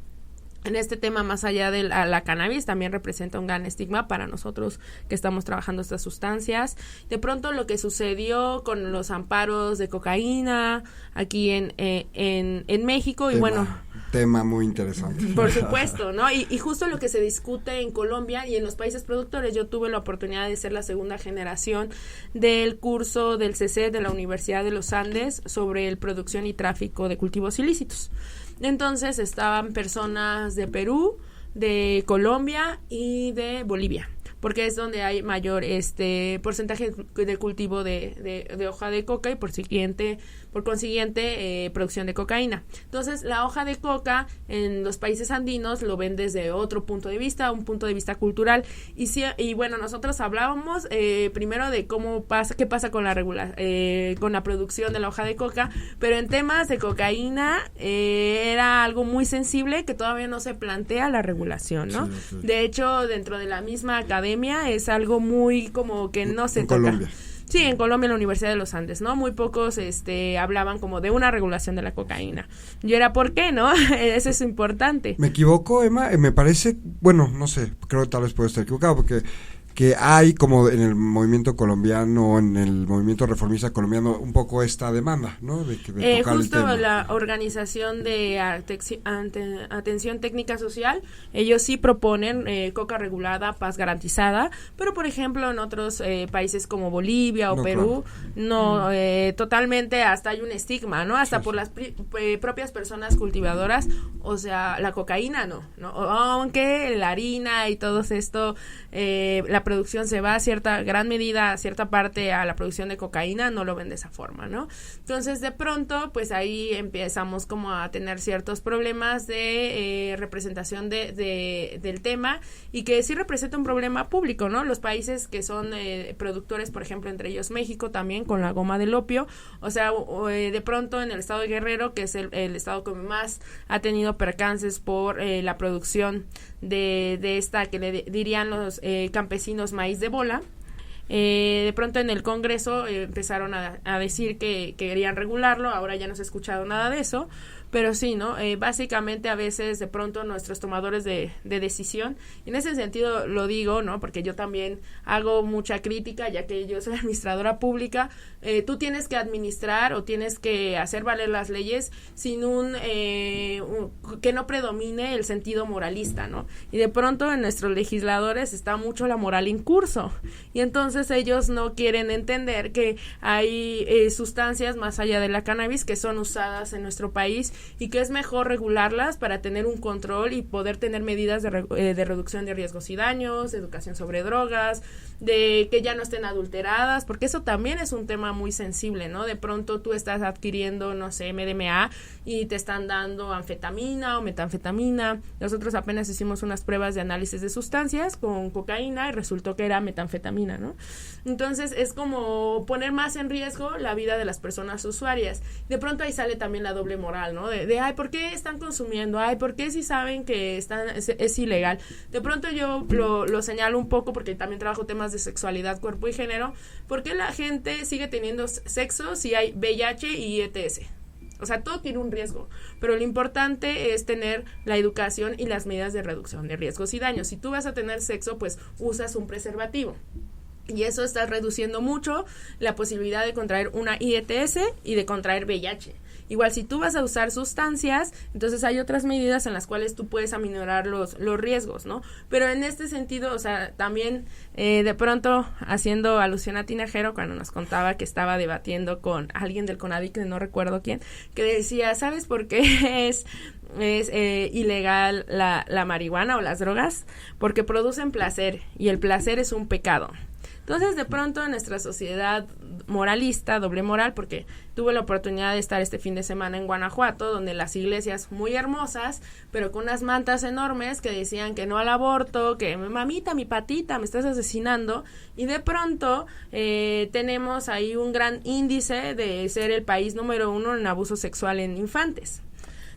en este tema más allá de la cannabis, también representa un gran estigma para nosotros que estamos trabajando estas sustancias. De pronto lo que sucedió con los amparos de cocaína aquí en México, y bueno, tema muy interesante. Por supuesto, ¿no? Y justo lo que se discute en Colombia y en los países productores. Yo tuve la oportunidad de ser la segunda generación del curso del CC de la Universidad de los Andes sobre el producción y tráfico de cultivos ilícitos. Entonces estaban personas de Perú, de Colombia y de Bolivia, porque es donde hay mayor porcentaje de cultivo de hoja de coca y por consiguiente producción de cocaína. Entonces la hoja de coca en los países andinos lo ven desde otro punto de vista, un punto de vista cultural, y bueno, nosotros hablábamos primero de qué pasa con con la producción de la hoja de coca, pero en temas de cocaína era algo muy sensible que todavía no se plantea la regulación, ¿no? Sí. De hecho, dentro de la misma academia es algo muy como que no se toca. Colombia. Sí, en Colombia, en la Universidad de los Andes, ¿no? Muy pocos hablaban como de una regulación de la cocaína. Yo era, ¿por qué, no? Eso es importante. ¿Me equivoco, Emma? Me parece, bueno, no sé, creo que tal vez puedo estar equivocado, porque que hay como en el movimiento colombiano, en el movimiento reformista colombiano, un poco esta demanda, ¿no? De tocar justo el tema. La Organización de Atención Técnica Social, ellos sí proponen coca regulada, paz garantizada, pero por ejemplo en otros países como Bolivia o Perú, no, totalmente hasta hay un estigma, ¿no? Hasta por las propias personas cultivadoras, o sea, la cocaína no, aunque la harina y todo esto, la producción se va a cierta gran medida, a cierta parte a la producción de cocaína, no lo ven de esa forma, ¿no? Entonces de pronto pues ahí empezamos como a tener ciertos problemas de representación del tema, y que sí representa un problema público, ¿no? Los países que son productores, por ejemplo, entre ellos México también con la goma del opio, o sea, de pronto en el estado de Guerrero, que es el estado que más ha tenido percances por la producción de esta que le dirían los campesinos maíz de bola, de pronto en el Congreso empezaron a decir que querían regularlo, ahora ya no se ha escuchado nada de eso, pero sí, ¿no? Básicamente a veces de pronto nuestros tomadores de decisión, y en ese sentido lo digo, ¿no? Porque yo también hago mucha crítica, ya que yo soy administradora pública, tú tienes que administrar o tienes que hacer valer las leyes sin que no predomine el sentido moralista, ¿no? Y de pronto en nuestros legisladores está mucho la moral en curso, y entonces ellos no quieren entender que hay sustancias más allá de la cannabis que son usadas en nuestro país, y que es mejor regularlas para tener un control y poder tener medidas de reducción de riesgos y daños, de educación sobre drogas, de que ya no estén adulteradas, porque eso también es un tema muy sensible, ¿no? De pronto tú estás adquiriendo, no sé, MDMA y te están dando anfetamina o metanfetamina. Nosotros apenas hicimos unas pruebas de análisis de sustancias con cocaína y resultó que era metanfetamina, ¿no? Entonces es como poner más en riesgo la vida de las personas usuarias. De pronto ahí sale también la doble moral, ¿no? De ay, ¿por qué están consumiendo? Ay, ¿por qué si saben que es ilegal? De pronto yo lo señalo un poco porque también trabajo temas de sexualidad, cuerpo y género. ¿Por qué la gente sigue teniendo sexo si hay VIH y ETS? O sea, todo tiene un riesgo, pero lo importante es tener la educación y las medidas de reducción de riesgos y daños. Si tú vas a tener sexo, pues usas un preservativo. Y eso está reduciendo mucho la posibilidad de contraer una IETS y de contraer VIH. Igual, si tú vas a usar sustancias, entonces hay otras medidas en las cuales tú puedes aminorar los riesgos, ¿no? Pero en este sentido, o sea, también de pronto haciendo alusión a Tinajero cuando nos contaba que estaba debatiendo con alguien del CONADIC, no recuerdo quién, que decía, ¿sabes por qué es ilegal la marihuana o las drogas? Porque producen placer y el placer es un pecado. Entonces, de pronto en nuestra sociedad moralista, doble moral, porque tuve la oportunidad de estar este fin de semana en Guanajuato, donde las iglesias muy hermosas, pero con unas mantas enormes que decían que no al aborto, que mamita, mi patita, me estás asesinando, y de pronto tenemos ahí un gran índice de ser el país número 1 en abuso sexual en infantes.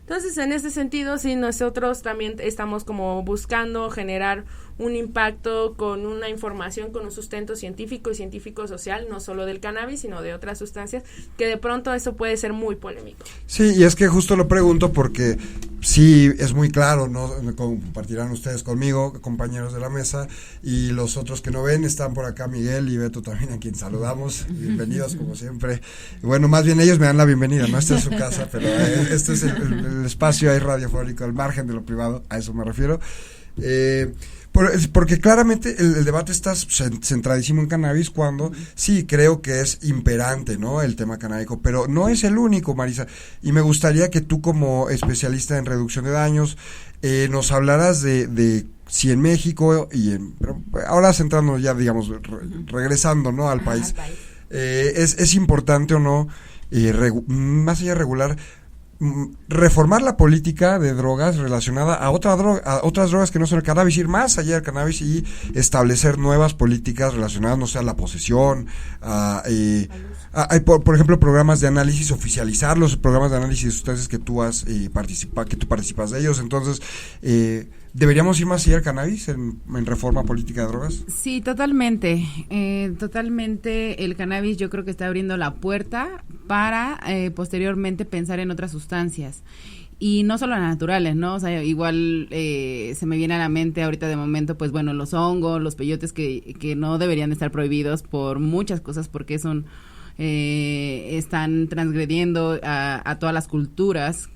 Entonces, en este sentido, sí, nosotros también estamos como buscando generar un impacto con una información, con un sustento científico y científico-social, no solo del cannabis, sino de otras sustancias, que de pronto eso puede ser muy polémico. Sí, y es que justo lo pregunto porque sí es muy claro, ¿no? Compartirán ustedes conmigo, compañeros de la mesa, y los otros que no ven, están por acá Miguel y Beto también, a quien saludamos, bienvenidos como siempre. Bueno, más bien ellos me dan la bienvenida, no esta es su casa, pero este es el espacio ahí radiofónico, al margen de lo privado, a eso me refiero. Porque claramente el debate está centradísimo en cannabis, cuando sí creo que es imperante, ¿no?, el tema canábico, pero no es el único, Marisa, y me gustaría que tú, como especialista en reducción de daños, nos hablaras de si en México pero ahora centrándonos ya, digamos, regresando, ¿no?, al país, es importante o no, más allá de regular, reformar la política de drogas relacionada a otras drogas que no son el cannabis, ir más allá del cannabis y establecer nuevas políticas relacionadas, no sé, a la posesión, por ejemplo, programas de análisis, oficializar los programas de análisis de sustancias que tú participas de ellos. Entonces, ¿deberíamos ir más allá del cannabis en reforma política de drogas? Sí, totalmente. Totalmente el cannabis yo creo que está abriendo la puerta para posteriormente pensar en otras sustancias. y no solo las naturales, ¿no? O sea, igual se me viene a la mente ahorita de momento, pues bueno, los hongos, los peyotes que no deberían de estar prohibidos por muchas cosas, porque son están transgrediendo a todas las culturas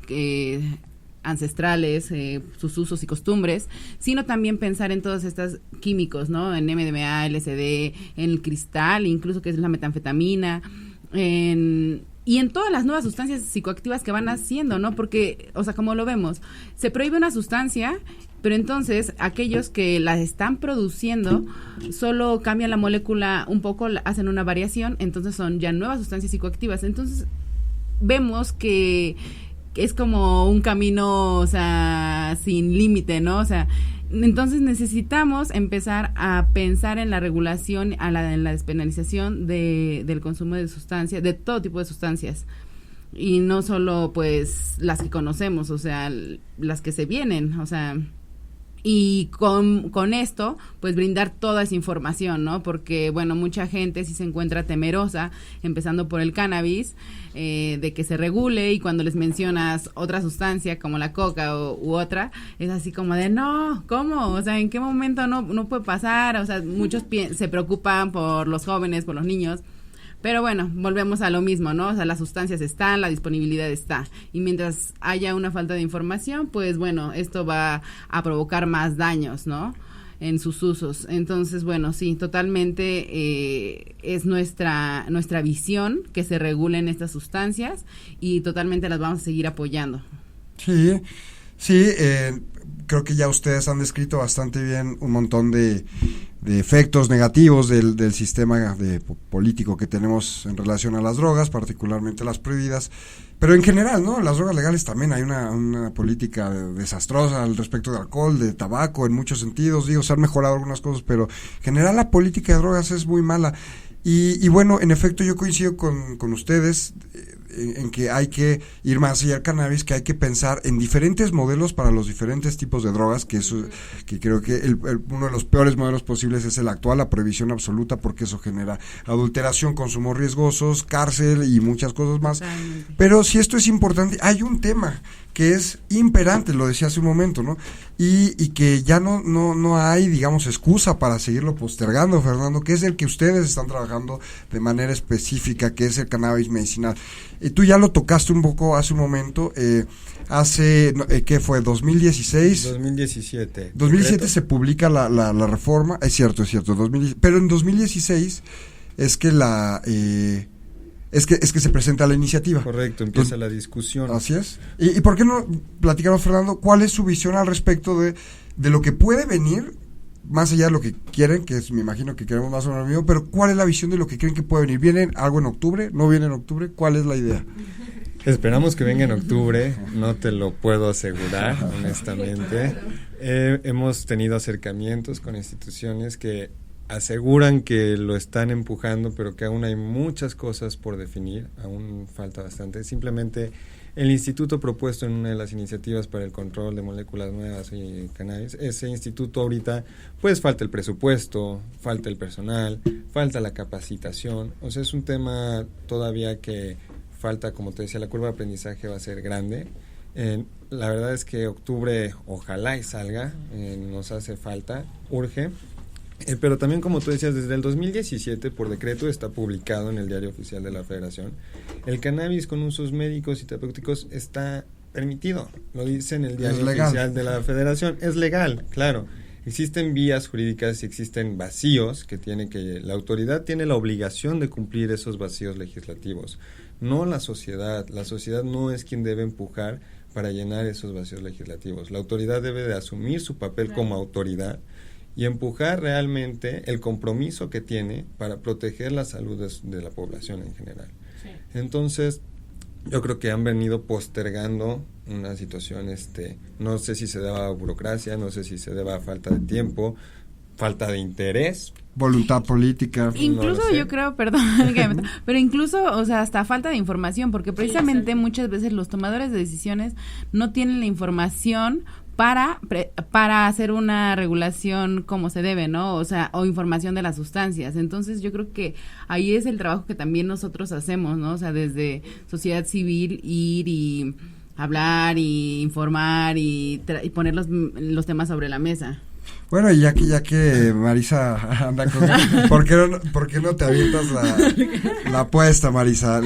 ancestrales, sus usos y costumbres, sino también pensar en todos estos químicos, ¿no? En MDMA, LSD, en el cristal, incluso que es la metanfetamina, y en todas las nuevas sustancias psicoactivas que van haciendo, ¿no? Porque, o sea, como lo vemos, se prohíbe una sustancia, pero entonces aquellos que la están produciendo solo cambian la molécula un poco, hacen una variación, entonces son ya nuevas sustancias psicoactivas. Entonces vemos que es como un camino, o sea, sin límite, ¿no? O sea, entonces necesitamos empezar a pensar en la regulación, en la despenalización del consumo de sustancias, de todo tipo de sustancias. Y no solo, pues, las que conocemos, o sea, las que se vienen, o sea, y con esto, pues brindar toda esa información, ¿no? Porque, bueno, mucha gente sí se encuentra temerosa, empezando por el cannabis, de que se regule, y cuando les mencionas otra sustancia como la coca u otra, es así como de, no, ¿cómo? O sea, ¿en qué momento no puede pasar? O sea, muchos se preocupan por los jóvenes, por los niños. Pero bueno, volvemos a lo mismo, ¿no? O sea, las sustancias están, la disponibilidad está. Y mientras haya una falta de información, pues bueno, esto va a provocar más daños, ¿no? En sus usos. Entonces, bueno, sí, totalmente es nuestra visión que se regulen estas sustancias y totalmente las vamos a seguir apoyando. Sí, creo que ya ustedes han descrito bastante bien un montón de efectos negativos del sistema político que tenemos en relación a las drogas, particularmente las prohibidas, pero en general, ¿no? Las drogas legales también hay una política desastrosa al respecto de alcohol, de tabaco, en muchos sentidos. Digo, se han mejorado algunas cosas, pero en general la política de drogas es muy mala. Y bueno, en efecto yo coincido con ustedes en que hay que ir más allá del cannabis, que hay que pensar en diferentes modelos para los diferentes tipos de drogas, que creo que uno de los peores modelos posibles es el actual, la prohibición absoluta, porque eso genera adulteración, consumos riesgosos, cárcel y muchas cosas más. Pero si esto es importante, hay un tema que es imperante, lo decía hace un momento, ¿no? Y que ya no hay, digamos, excusa para seguirlo postergando, Fernando, que es el que ustedes están trabajando de manera específica, que es el cannabis medicinal. Tú ya lo tocaste un poco hace un momento, ¿qué fue? ¿2016? 2017. 2017 se publica la reforma, es cierto, pero en 2016 es que es que se presenta la iniciativa. Correcto, empieza la discusión. Así es. ¿Y por qué no platicamos, Fernando, cuál es su visión al respecto de lo que puede venir, más allá de lo que quieren, que me imagino que queremos más o menos lo mismo, pero cuál es la visión de lo que creen que puede venir? ¿Viene algo en octubre? ¿No viene en octubre? ¿Cuál es la idea? Esperamos que venga en octubre, no te lo puedo asegurar, honestamente. Hemos tenido acercamientos con instituciones que aseguran que lo están empujando, pero que aún hay muchas cosas por definir, aún falta bastante. Simplemente el instituto propuesto en una de las iniciativas para el control de moléculas nuevas y cannabis, ese instituto ahorita, pues falta el presupuesto, falta el personal, falta la capacitación, o sea, es un tema todavía que falta, como te decía, la curva de aprendizaje va a ser grande. La verdad es que octubre ojalá y salga, nos hace falta, urge. Pero también, como tú decías, desde el 2017 por decreto está publicado en el Diario Oficial de la Federación. El cannabis con usos médicos y terapéuticos está permitido, lo dice en el Diario Oficial de la Federación. Es legal, claro. Existen vías jurídicas y existen vacíos la autoridad tiene la obligación de cumplir esos vacíos legislativos, no la sociedad. La sociedad no es quien debe empujar para llenar esos vacíos legislativos. La autoridad debe de asumir su papel como autoridad y empujar realmente el compromiso que tiene para proteger la salud de la población en general. Sí. Entonces, yo creo que han venido postergando una situación, no sé si se deba a burocracia, no sé si se deba a falta de tiempo, falta de interés. Voluntad política. Incluso no yo creo, perdón, pero incluso, o sea, hasta falta de información, porque precisamente muchas veces los tomadores de decisiones no tienen la información para hacer una regulación como se debe, ¿no? O sea, o información de las sustancias. Entonces, yo creo que ahí es el trabajo que también nosotros hacemos, ¿no? O sea, desde sociedad civil ir y hablar y informar y poner los temas sobre la mesa. Bueno, y ya que Marisa anda con... ¿Por qué no te avientas la apuesta, Marisa?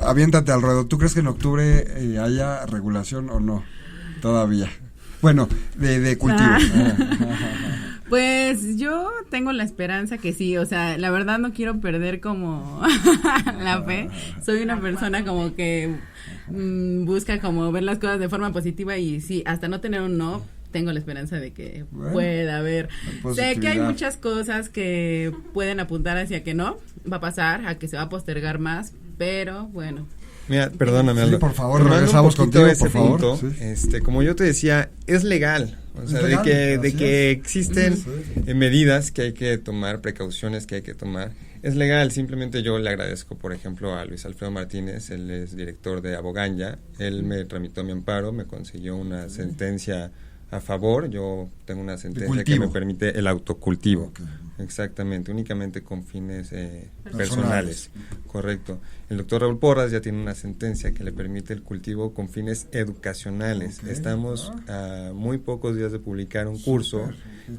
Aviéntate al ruedo. ¿Tú crees que en octubre haya regulación o no? Todavía. Bueno, de cultivo. Pues yo tengo la esperanza que sí, o sea, la verdad no quiero perder como la fe. Soy una persona como que busca como ver las cosas de forma positiva y sí, hasta no tener un no, tengo la esperanza de que pueda haber. Sé que hay muchas cosas que pueden apuntar hacia que no va a pasar, a que se va a postergar más, pero bueno. Mira, perdóname, Aldo. Sí, por favor, regresamos contigo, por favor. Punto, sí. Como yo te decía, es legal. O sea, de que existen medidas que hay que tomar, precauciones que hay que tomar. Es legal, simplemente yo le agradezco, por ejemplo, a Luis Alfredo Martínez, él es director de Aboganya, él me tramitó mi amparo, me consiguió una sentencia a favor, yo tengo una sentencia que me permite el autocultivo. Okay. Exactamente, únicamente con fines personales. Correcto. El doctor Raúl Porras ya tiene una sentencia que le permite el cultivo con fines educacionales. Okay. Estamos a muy pocos días de publicar un curso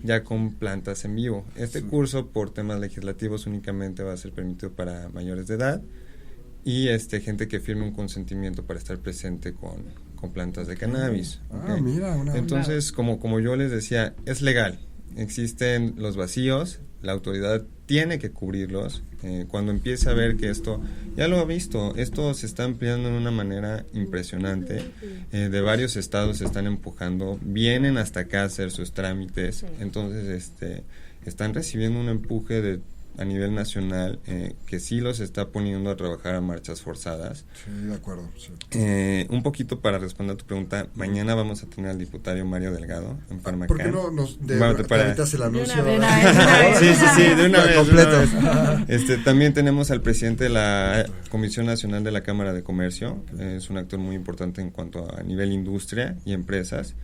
ya con plantas en vivo. Este curso, por temas legislativos, únicamente va a ser permitido para mayores de edad y gente que firme un consentimiento para estar presente con plantas de cannabis. Okay. Mira, entonces, como yo les decía, es legal. Existen los vacíos, la autoridad tiene que cubrirlos. Cuando empiece a ver que esto, ya lo ha visto, esto se está ampliando de una manera impresionante. De varios estados se están empujando, vienen hasta acá a hacer sus trámites. Entonces, están recibiendo un empuje a nivel nacional que sí los está poniendo a trabajar a marchas forzadas. Sí, de acuerdo. Sí. Un poquito para responder a tu pregunta, mañana vamos a tener al diputario Mario Delgado en Farmacán. ¿Por qué no nos ahorita el anuncio? De una vez. Completo. También tenemos al presidente de la Comisión Nacional de la Cámara de Comercio, es un actor muy importante en cuanto a nivel industria y empresas.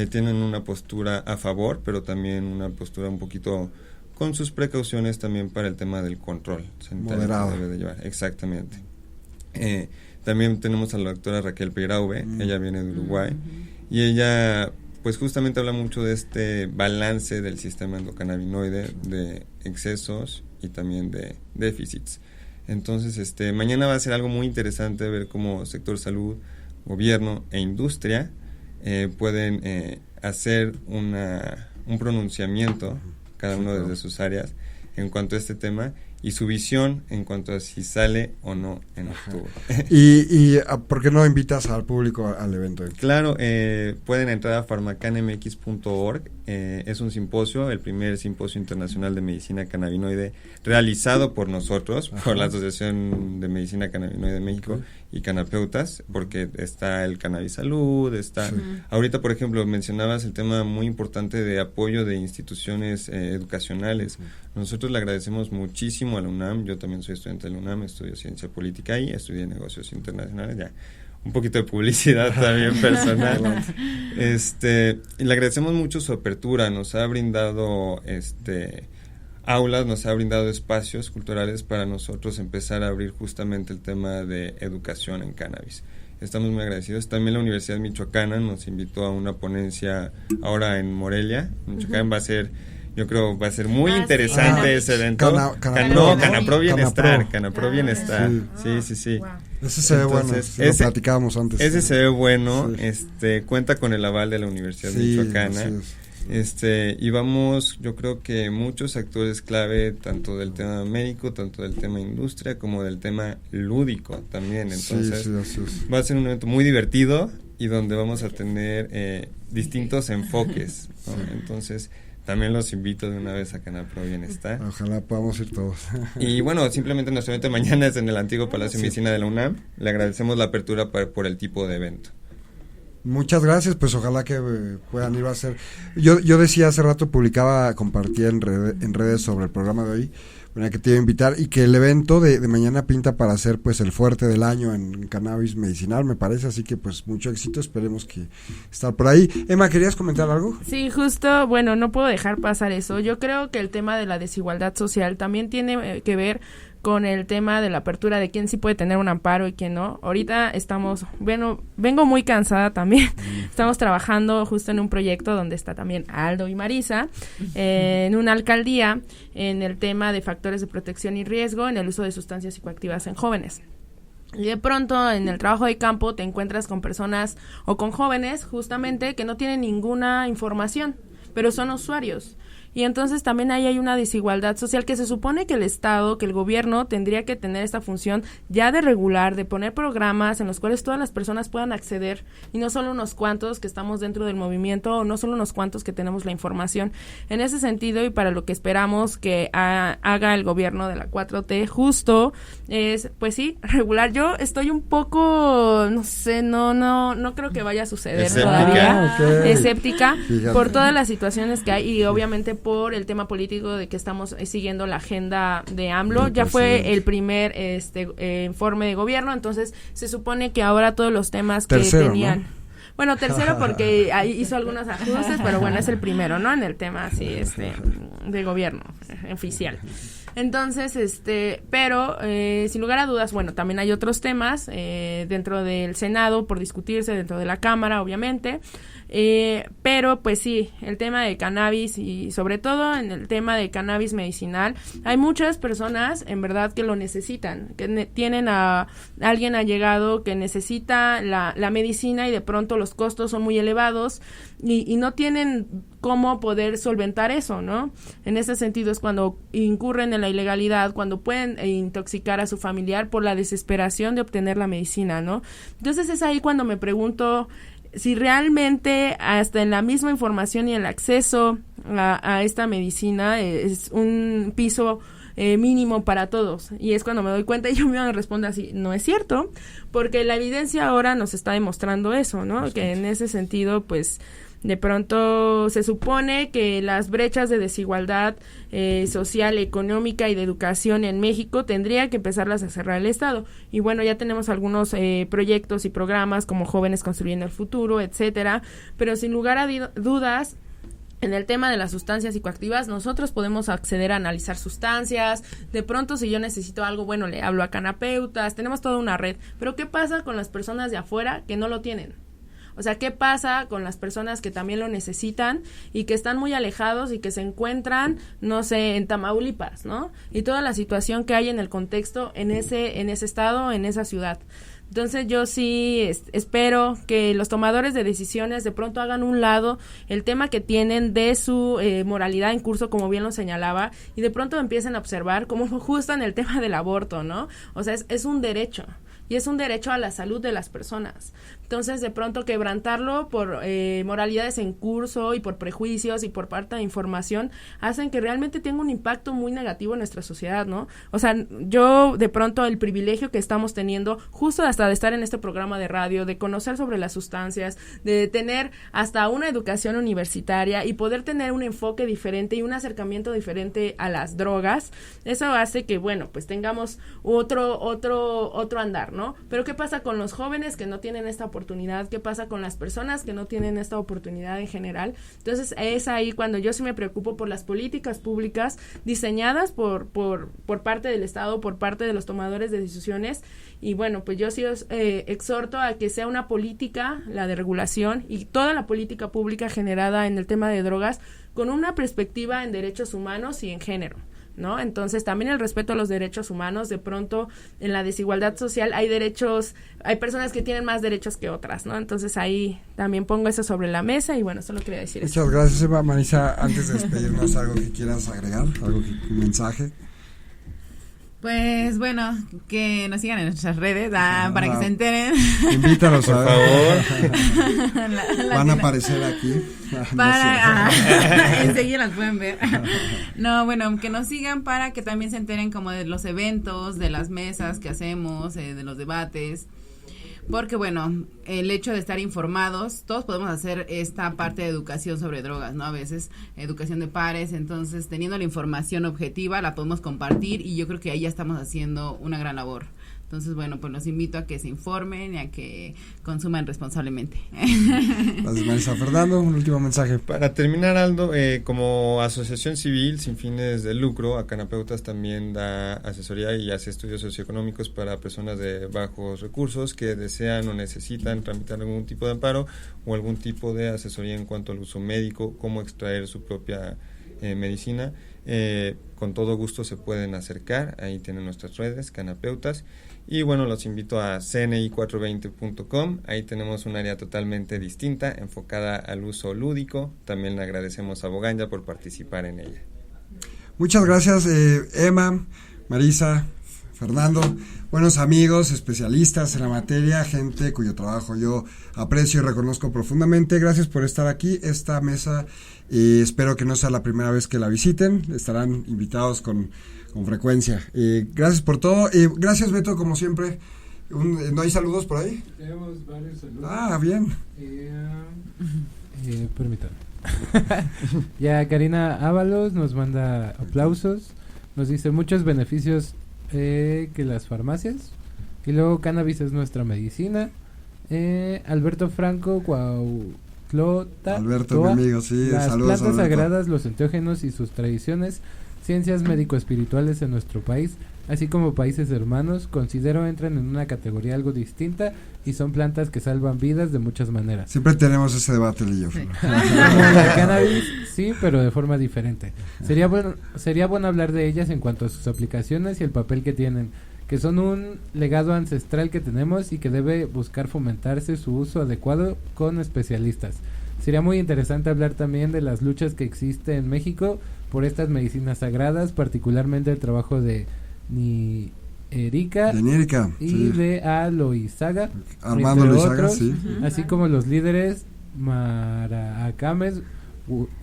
Tienen una postura a favor, pero también una postura un poquito con sus precauciones también para el tema del control sanitario que debe de llevar. Exactamente. También tenemos a la doctora Raquel Peiraube, ella viene de Uruguay, y ella pues justamente habla mucho de este balance del sistema endocannabinoide, de excesos y también de déficits. Entonces, mañana va a ser algo muy interesante ver cómo sector salud, gobierno e industria pueden hacer un pronunciamiento cada uno desde sus áreas en cuanto a este tema y su visión en cuanto a si sale o no en octubre. ¿Y por qué no invitas al público al evento? Claro, pueden entrar a farmacanmx.org, es un simposio, el primer simposio internacional de medicina cannabinoide realizado por nosotros, por la Asociación de Medicina Cannabinoide de México y Canapeutas, porque está el Cannabis Salud, está... Ahorita, por ejemplo, mencionabas el tema muy importante de apoyo de instituciones educacionales. Nosotros le agradecemos muchísimo a la UNAM, yo también soy estudiante de la UNAM, estudio Ciencia Política y estudié Negocios Internacionales, ya un poquito de publicidad también personal. Y le agradecemos mucho su apertura, nos ha brindado aulas, nos ha brindado espacios culturales para nosotros empezar a abrir justamente el tema de educación en cannabis. Estamos muy agradecidos. También la Universidad Michoacana nos invitó a una ponencia ahora en Morelia. Michoacán va a ser, yo creo, va a ser muy interesante ese evento. Canapro Bienestar. Canapro Bienestar. Sí. Wow. Ese se ve bueno, lo platicábamos antes. Ese se ve bueno, cuenta con el aval de la Universidad Michoacana. Y vamos, yo creo que muchos actores clave, tanto del tema médico, tanto del tema industria, como del tema lúdico también. Entonces, va a ser un evento muy divertido y donde vamos a tener distintos enfoques, ¿no? Entonces, también los invito de una vez a Canapro Bienestar. Ojalá podamos ir todos. Y bueno, simplemente nuestro evento de mañana es en el antiguo Palacio de Medicina de la UNAM. Le agradecemos la apertura por el tipo de evento. Muchas gracias, pues ojalá que puedan ir a hacer. Yo decía hace rato, compartía en redes sobre el programa de hoy, que te iba a invitar, y que el evento de mañana pinta para ser pues el fuerte del año en cannabis medicinal, me parece, así que pues mucho éxito, esperemos que estar por ahí. Emma, ¿querías comentar algo? Sí, justo, bueno, no puedo dejar pasar eso. Yo creo que el tema de la desigualdad social también tiene que ver con el tema de la apertura de quién sí puede tener un amparo y quién no. Ahorita vengo muy cansada también. Estamos trabajando justo en un proyecto donde está también Aldo y Marisa, en una alcaldía, en el tema de factores de protección y riesgo en el uso de sustancias psicoactivas en jóvenes. Y de pronto en el trabajo de campo te encuentras con personas o con jóvenes justamente que no tienen ninguna información, pero son usuarios. Y entonces también ahí hay una desigualdad social que se supone que el Estado, que el gobierno tendría que tener esta función ya de regular, de poner programas en los cuales todas las personas puedan acceder y no solo unos cuantos que estamos dentro del movimiento o no solo unos cuantos que tenemos la información. En ese sentido y para lo que esperamos que haga el gobierno de la 4T justo es, pues sí, regular. Yo estoy un poco, no sé, no creo que vaya a suceder todavía. Escéptica por todas las situaciones que hay y obviamente por el tema político de que estamos siguiendo la agenda de AMLO. Ya fue el primer informe de gobierno, entonces se supone que ahora todos los temas que tenían... ¿no? Bueno, tercero porque ahí hizo algunos ajustes, pero bueno, es el primero, ¿no? En el tema así, de gobierno oficial. Entonces, pero sin lugar a dudas, bueno, también hay otros temas dentro del Senado por discutirse, dentro de la Cámara, obviamente, pero pues sí, el tema de cannabis y sobre todo en el tema de cannabis medicinal, hay muchas personas en verdad que lo necesitan, que tienen a alguien allegado que necesita la medicina y de pronto los costos son muy elevados y no tienen cómo poder solventar eso, ¿no? En ese sentido es cuando incurren en la ilegalidad, cuando pueden intoxicar a su familiar por la desesperación de obtener la medicina, ¿no? Entonces es ahí cuando me pregunto si realmente hasta en la misma información y el acceso a esta medicina es un piso mínimo para todos, y es cuando me doy cuenta y yo me respondo así, no es cierto, porque la evidencia ahora nos está demostrando eso, ¿no? Que en ese sentido, pues, de pronto se supone que las brechas de desigualdad social, económica y de educación en México tendría que empezarlas a cerrar el Estado. Y bueno, ya tenemos algunos proyectos y programas como Jóvenes Construyendo el Futuro, etcétera, pero sin lugar a dudas, en el tema de las sustancias psicoactivas, nosotros podemos acceder a analizar sustancias. De pronto, si yo necesito algo, bueno, le hablo a canapeutas, tenemos toda una red. Pero ¿qué pasa con las personas de afuera que no lo tienen? O sea, ¿qué pasa con las personas que también lo necesitan y que están muy alejados y que se encuentran, no sé, en Tamaulipas, ¿no? Y toda la situación que hay en el contexto en ese estado, en esa ciudad. Entonces yo sí espero que los tomadores de decisiones de pronto hagan un lado el tema que tienen de su moralidad en curso, como bien lo señalaba, y de pronto empiecen a observar como justo en el tema del aborto, ¿no? O sea, es un derecho. Y es un derecho a la salud de las personas. Entonces, de pronto, quebrantarlo por moralidades en curso y por prejuicios y por falta de información hacen que realmente tenga un impacto muy negativo en nuestra sociedad, ¿no? O sea, yo, de pronto, el privilegio que estamos teniendo, justo hasta de estar en este programa de radio, de conocer sobre las sustancias, de tener hasta una educación universitaria y poder tener un enfoque diferente y un acercamiento diferente a las drogas, eso hace que, bueno, pues tengamos otro andar, ¿no? Pero ¿qué pasa con los jóvenes que no tienen esta oportunidad? ¿Qué pasa con las personas que no tienen esta oportunidad en general? Entonces es ahí cuando yo sí me preocupo por las políticas públicas diseñadas por parte del Estado, por parte de los tomadores de decisiones. Y bueno, pues yo sí os exhorto a que sea una política, la de regulación, y toda la política pública generada en el tema de drogas con una perspectiva en derechos humanos y en género, ¿no? Entonces también el respeto a los derechos humanos. De pronto en la desigualdad social hay personas que tienen más derechos que otras, ¿no? Entonces ahí también pongo eso sobre la mesa y bueno, solo quería decir eso. Muchas gracias, Eva. Marisa, antes de despedirnos, ¿algo que quieras agregar? Un mensaje. Pues bueno, que nos sigan en nuestras redes para que se enteren. Invítanos, por favor. Van a aparecer aquí. Enseguida las pueden ver. No, bueno, que nos sigan para que también se enteren como de los eventos, de las mesas que hacemos, de los debates. Porque bueno, el hecho de estar informados, todos podemos hacer esta parte de educación sobre drogas, ¿no? A veces educación de pares, entonces teniendo la información objetiva la podemos compartir y yo creo que ahí ya estamos haciendo una gran labor. Entonces, bueno, pues los invito a que se informen y a que consuman responsablemente. Gracias, Marisa. Fernando, un último mensaje. Para terminar, Aldo, como asociación civil sin fines de lucro, Acanapeutas también da asesoría y hace estudios socioeconómicos para personas de bajos recursos que desean o necesitan tramitar algún tipo de amparo o algún tipo de asesoría en cuanto al uso médico, cómo extraer su propia medicina. Con todo gusto se pueden acercar, ahí tienen nuestras redes, Canapeutas. Y bueno, los invito a cni420.com, ahí tenemos un área totalmente distinta, enfocada al uso lúdico. También le agradecemos a Boganya por participar en ella. Muchas gracias, Emma, Marisa, Fernando, buenos amigos, especialistas en la materia, gente cuyo trabajo yo aprecio y reconozco profundamente. Gracias por estar aquí, esta mesa, espero que no sea la primera vez que la visiten, estarán invitados con frecuencia. Gracias por todo, gracias Beto, como siempre. ¿No hay saludos por ahí? Tenemos varios saludos. Ah, bien. Permítanme. Ya Karina Ábalos nos manda aplausos, nos dice muchos beneficios que las farmacias, y luego cannabis es nuestra medicina. Alberto Franco Cuautlota, Alberto, mi amigo, sí, las saludos, plantas Alberto. sagradas, los enteógenos y sus tradiciones, ciencias médico-espirituales en nuestro país, así como países hermanos, considero entran en una categoría algo distinta y son plantas que salvan vidas de muchas maneras. Siempre tenemos ese debate, Lillo. Sí. Como la cannabis, sí, pero de forma diferente. Sería bueno hablar de ellas en cuanto a sus aplicaciones y el papel que tienen, que son un legado ancestral que tenemos y que debe buscar fomentarse su uso adecuado con especialistas. Sería muy interesante hablar también de las luchas que existen en México por estas medicinas sagradas, particularmente el trabajo de Erika Erika, y sí. de Aloizaga, Armando entre Loizaga, otros, sí. así como los líderes Maracames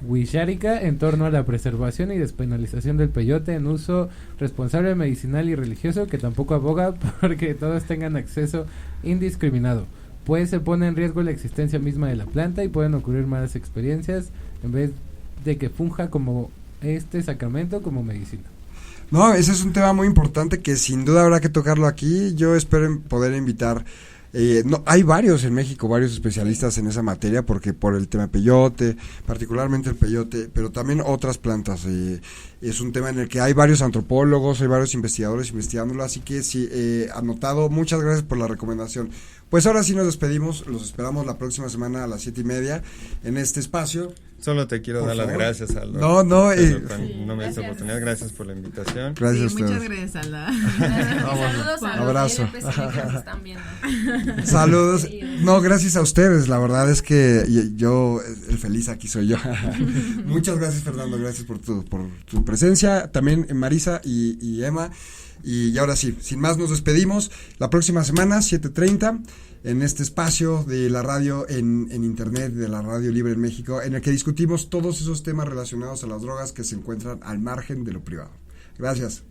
Huixárika en torno a la preservación y despenalización del peyote en uso responsable medicinal y religioso, que tampoco aboga porque todos tengan acceso indiscriminado, pues se pone en riesgo la existencia misma de la planta y pueden ocurrir malas experiencias en vez de que funja como este sacramento como medicina. No, ese es un tema muy importante que sin duda habrá que tocarlo aquí. Yo espero poder invitar, hay varios en México, varios especialistas en esa materia, porque por el tema peyote, particularmente el peyote, pero también otras plantas. Es un tema en el que hay varios antropólogos, hay varios investigadores investigándolo, así que sí, anotado. Muchas gracias por la recomendación. Pues ahora sí nos despedimos, los esperamos la próxima semana a las 7:30 en este espacio. Solo te quiero Por dar las favor. gracias, Aldo. No, no me gracias. das oportunidad, gracias por la invitación. Gracias a Sí, ustedes. muchas gracias, Alda. Saludos a los Abrazo. LPC que nos están viendo. Saludos. No, gracias a ustedes. La verdad es que yo, el feliz aquí soy yo. Muchas gracias, Fernando. Gracias por tu presencia. También Marisa y Emma. Y ahora sí, sin más nos despedimos. La próxima semana, 7:30, en este espacio de la radio en internet, de la radio libre en México, en el que discutimos todos esos temas relacionados a las drogas que se encuentran al margen de lo privado. Gracias.